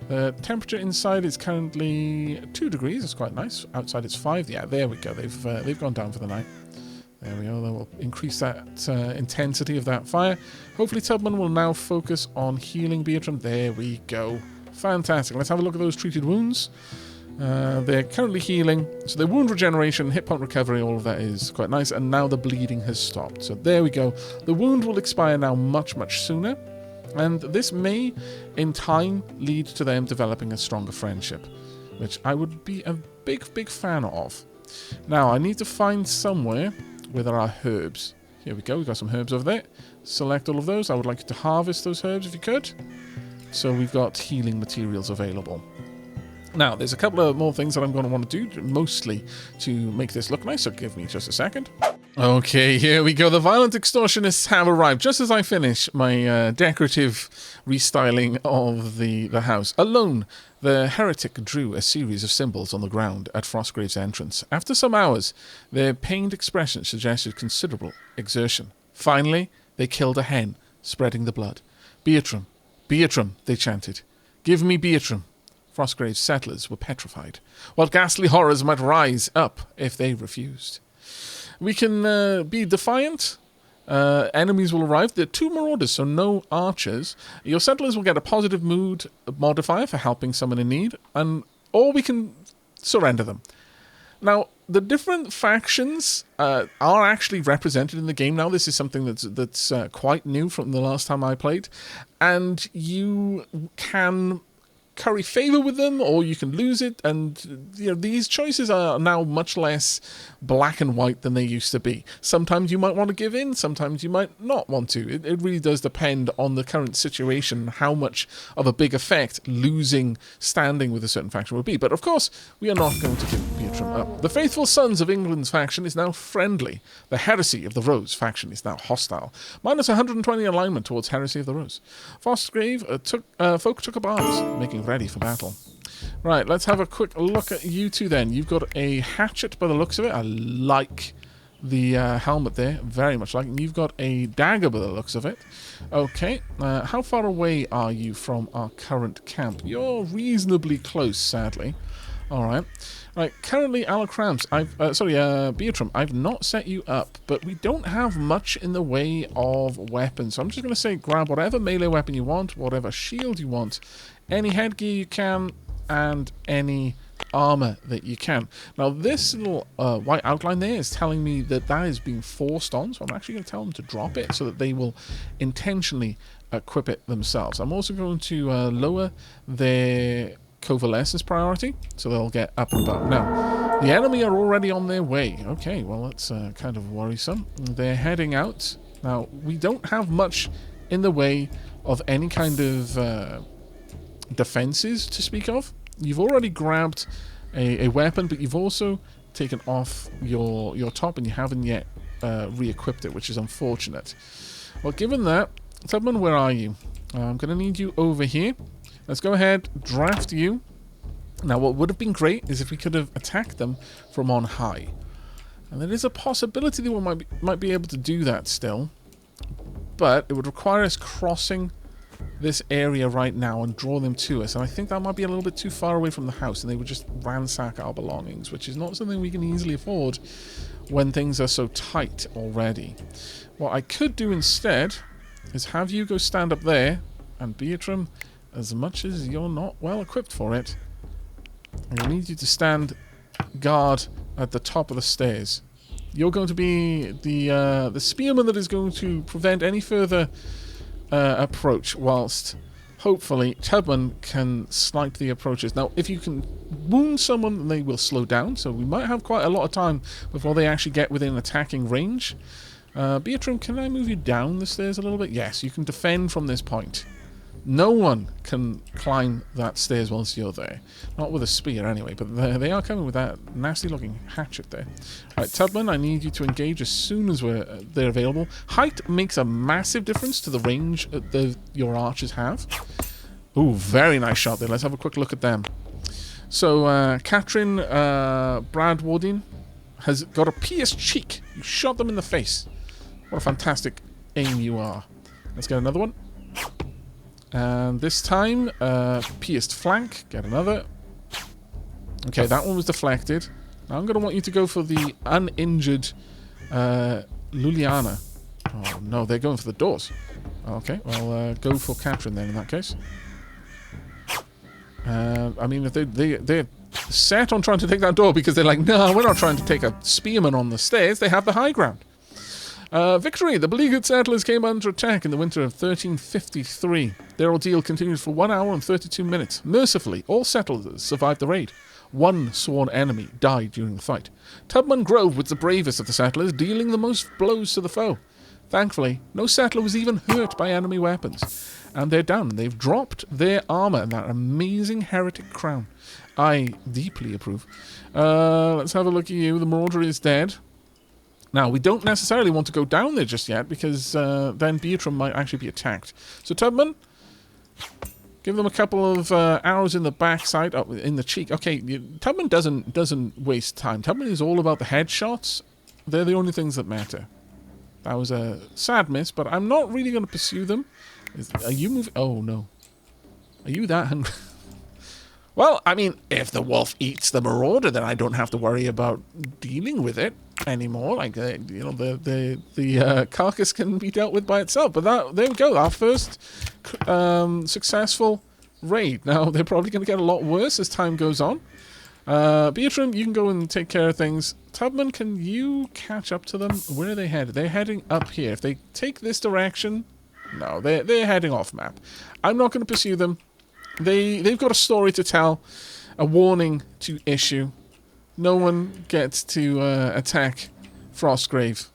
The temperature inside is currently 2 degrees. It's quite nice. Outside it's 5. Yeah, there we go. They've gone down for the night. There we go. That will increase that intensity of that fire. Hopefully Tubman will now focus on healing Beatram. There we go. Fantastic. Let's have a look at those treated wounds. They're currently healing. So their wound regeneration, hit point recovery, all of that is quite nice. And now the bleeding has stopped. So there we go. The wound will expire now much, much sooner. And this may, in time, lead to them developing a stronger friendship, which I would be a big, big fan of. Now, I need to find somewhere where there are herbs. Here we go. We've got some herbs over there. Select all of those. I would like you to harvest those herbs if you could. So we've got healing materials available. Now, there's a couple of more things that I'm going to want to do, mostly to make this look nice, so give me just a second. Okay, here we go. The violent extortionists have arrived just as I finish my decorative restyling of the house. Alone, the heretic drew a series of symbols on the ground at Frostgrave's entrance. After some hours, their pained expression suggested considerable exertion. Finally, they killed a hen, spreading the blood. Beatram, Beatram, they chanted. Give me Beatram. Frostgrave's settlers were petrified. What ghastly horrors might rise up if they refused? We can be defiant. Enemies will arrive. There are 2 marauders, so no archers. Your settlers will get a positive mood modifier for helping someone in need, or we can surrender them. Now, the different factions are actually represented in the game now. This is something that's quite new from the last time I played, and you can curry favor with them, or you can lose it, and these choices are now much less black and white than they used to be. Sometimes you might want to give in, sometimes you might not want to. It really does depend on the current situation, how much of a big effect losing standing with a certain faction would be. But of course, we are not going to give Beatram up. The Faithful Sons of England's faction is now friendly. The Heresy of the Rose faction is now hostile. Minus 120 alignment towards Heresy of the Rose. Frostgrave folk took up arms, making ready for battle. Right, let's have a quick look at you two then. You've got a hatchet by the looks of it. I like the helmet there, very much like it. You've got a dagger by the looks of it. Okay, how far away are you from our current camp? You're reasonably close, sadly. Alright. Right, currently, Beatram, I've not set you up, but we don't have much in the way of weapons. So I'm just going to say grab whatever melee weapon you want, whatever shield you want, any headgear you can, and any armor that you can. Now, this little white outline there is telling me that is being forced on, so I'm actually going to tell them to drop it so that they will intentionally equip it themselves. I'm also going to lower their covalescence priority, so they'll get up and about. Now, the enemy are already on their way. Okay, well, that's kind of worrisome. They're heading out. Now, we don't have much in the way of any kind of defenses to speak of. You've already grabbed a weapon, but you've also taken off your top, and you haven't yet re-equipped it, which is unfortunate. Well, given that, Tubman, where are you? I'm going to need you over here. Let's go ahead, draft you. Now, what would have been great is if we could have attacked them from on high. And there is a possibility that we might be able to do that still. But it would require us crossing this area right now and draw them to us. And I think that might be a little bit too far away from the house, and they would just ransack our belongings, which is not something we can easily afford when things are so tight already. What I could do instead is have you go stand up there, and Beatram, as much as you're not well equipped for it, I need you to stand guard at the top of the stairs. You're going to be the spearman that is going to prevent any further approach, whilst hopefully Tubman can snipe the approaches. Now, if you can wound someone, they will slow down, so we might have quite a lot of time before they actually get within attacking range. Beatram, can I move you down the stairs a little bit? Yes, you can defend from this point. No one can climb that stairs once you're there. Not with a spear, anyway, but they are coming with that nasty-looking hatchet there. Right, Tubman, I need you to engage as soon as they're available. Height makes a massive difference to the range your archers have. Ooh, very nice shot there. Let's have a quick look at them. So, Katrin Bradwardine has got a pierced cheek. You shot them in the face. What a fantastic aim you are. Let's get another one. And this time, pierced flank. Get another. Okay, that one was deflected. Now I'm going to want you to go for the uninjured Luliana. Oh, no, they're going for the doors. Okay, well, go for Katrin then in that case. I mean, if they're set on trying to take that door because they're like, no, we're not trying to take a spearman on the stairs. They have the high ground. Victory! The beleaguered settlers came under attack in the winter of 1353. Their ordeal continued for 1 hour and 32 minutes. Mercifully, all settlers survived the raid. One sworn enemy died during the fight. Tubman Grove was the bravest of the settlers, dealing the most blows to the foe. Thankfully, no settler was even hurt by enemy weapons. And they're down. They've dropped their armor and that amazing heretic crown. I deeply approve. Let's have a look at you. The Marauder is dead. Now, we don't necessarily want to go down there just yet, because then Beatram might actually be attacked. So, Tubman, give them a couple of arrows in the backside, oh, in the cheek. Okay, Tubman doesn't waste time. Tubman is all about the headshots. They're the only things that matter. That was a sad miss, but I'm not really going to pursue them. Are you moving? Oh, no. Are you that hungry? Well, I mean, if the wolf eats the Marauder, then I don't have to worry about dealing with it anymore. Like, you know, the carcass can be dealt with by itself. But there we go. Our first successful raid. Now, they're probably going to get a lot worse as time goes on. Beatram, you can go and take care of things. Tubman, can you catch up to them? Where are they headed? They're heading up here. If they take this direction... No, they're heading off map. I'm not going to pursue them. They've got a story to tell, a warning to issue. No one gets to attack Frostgrave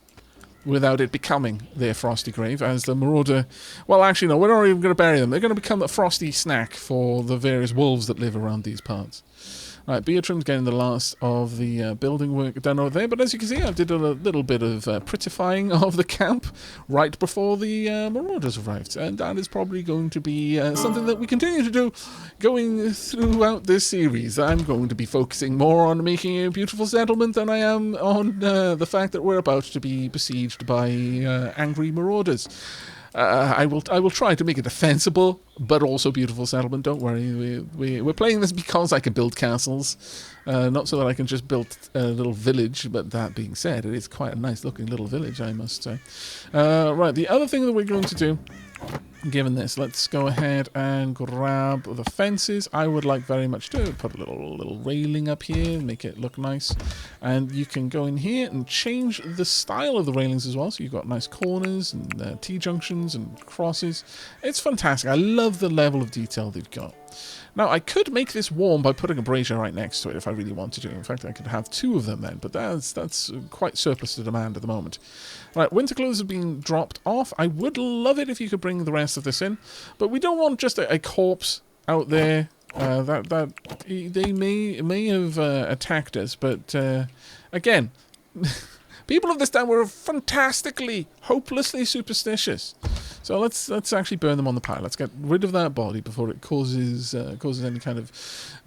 without it becoming their frosty grave, as the Marauder... Well, actually, no, we're not even going to bury them. They're going to become a frosty snack for the various wolves that live around these parts. Right, Beatram's getting the last of the building work done over there, but as you can see, I did a little bit of prettifying of the camp right before the Marauders arrived, and that is probably going to be something that we continue to do going throughout this series. I'm going to be focusing more on making a beautiful settlement than I am on the fact that we're about to be besieged by angry Marauders. I will try to make a defensible but also beautiful settlement. Don't worry, we're playing this because I can build castles, not so that I can just build a little village. But that being said, it is quite a nice looking little village, I must say. Right, the other thing that we're going to do, given this, let's go ahead and grab the fences. I would like very much to put a little railing up here, make it look nice. And you can go in here and change the style of the railings as well. So you've got nice corners and T-junctions and crosses. It's fantastic. I love the level of detail they've got. Now, I could make this warm by putting a brazier right next to it if I really wanted to. In fact, I could have two of them then, but that's quite surplus to demand at the moment. Right, winter clothes have been dropped off. I would love it if you could bring the rest of this in, but we don't want just a corpse out there. They may have attacked us, but again, people of this time were fantastically, hopelessly superstitious. So let's actually burn them on the pyre. Let's get rid of that body before it causes any kind of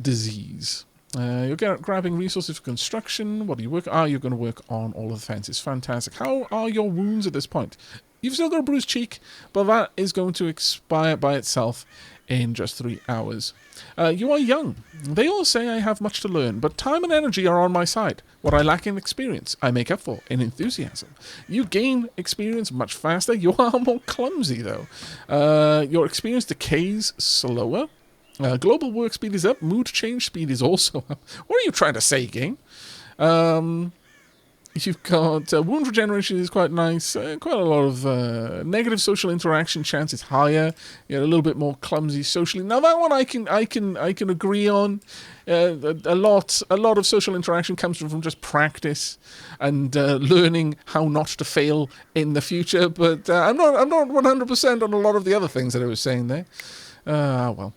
disease. You're grabbing resources for construction. What do you work? You're going to work on all of the fences. Fantastic. How are your wounds at this point? You've still got a bruised cheek, but that is going to expire by itself in just 3 hours. You are young. They all say I have much to learn, but time and energy are on my side. What I lack in experience, I make up for in enthusiasm. You gain experience much faster. You are more clumsy, though. Your experience decays slower. Global work speed is up. Mood change speed is also up. What are you trying to say, game? You've got wound regeneration is quite nice. Quite a lot of negative social interaction chance is higher. You're a little bit more clumsy socially. Now that one I can agree on. A lot of social interaction comes from just practice and learning how not to fail in the future. But I'm not 100% on a lot of the other things that I was saying there. Well.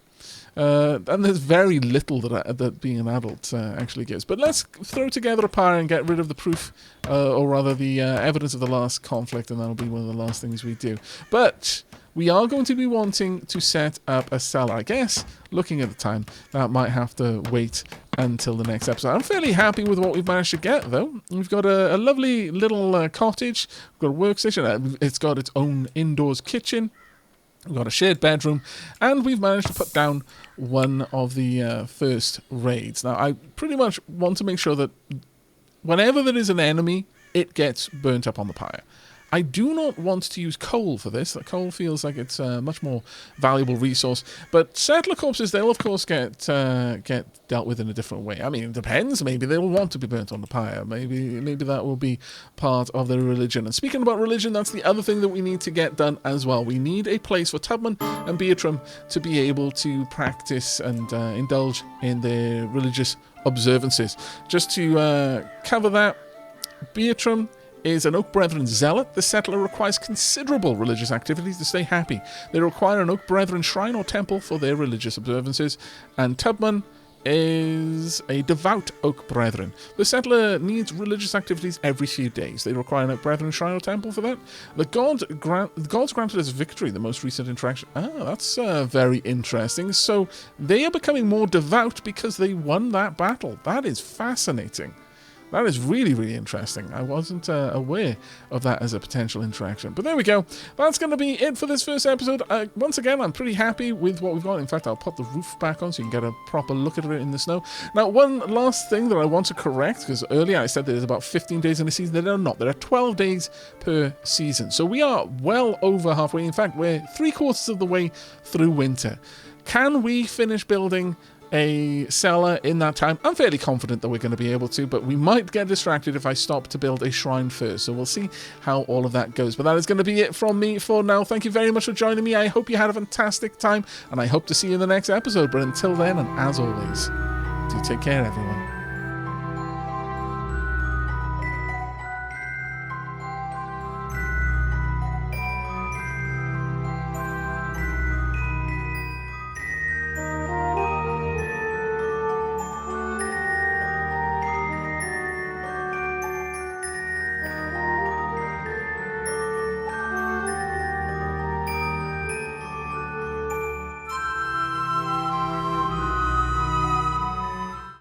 And there's very little that being an adult actually gives. But let's throw together a pyre and get rid of the proof, or rather the evidence of the last conflict, and that'll be one of the last things we do. But we are going to be wanting to set up a cellar. I guess, looking at the time, that might have to wait until the next episode. I'm fairly happy with what we've managed to get, though. We've got a lovely little cottage. We've got a workstation. It's got its own indoors kitchen. We've got a shared bedroom, and we've managed to put down one of the first raids. Now, I pretty much want to make sure that whenever there is an enemy, it gets burnt up on the pyre. I do not want to use coal for this. Coal feels like it's a much more valuable resource. But settler corpses, they'll of course get dealt with in a different way. I mean, it depends. Maybe they'll want to be burnt on the pyre. Maybe that will be part of their religion. And speaking about religion, that's the other thing that we need to get done as well. We need a place for Tubman and Beatram to be able to practice and indulge in their religious observances. Just to cover that, Beatram is an Oak Brethren Zealot. The settler requires considerable religious activities to stay happy. They require an Oak Brethren shrine or temple for their religious observances. And Tubman is a devout Oak Brethren. The settler needs religious activities every few days. They require an Oak Brethren shrine or temple for that. The gods granted us victory, the most recent interaction. Ah, that's very interesting. So they are becoming more devout because they won that battle. That is fascinating. That is really, really interesting. I wasn't aware of that as a potential interaction. But there we go. That's going to be it for this first episode. Once again, I'm pretty happy with what we've got. In fact, I'll put the roof back on so you can get a proper look at it in the snow. Now, one last thing that I want to correct, because earlier I said there's about 15 days in a season. There are not. There are 12 days per season. So we are well over halfway. In fact, we're 3/4 of the way through winter. Can we finish building a cellar in that time? I'm fairly confident that we're going to be able to, but we might get distracted if I stop to build a shrine first. So we'll see how all of that goes. But that is going to be it from me for now. Thank you very much for joining me. I hope you had a fantastic time, and I hope to see you in the next episode. But until then, and as always, do take care, everyone.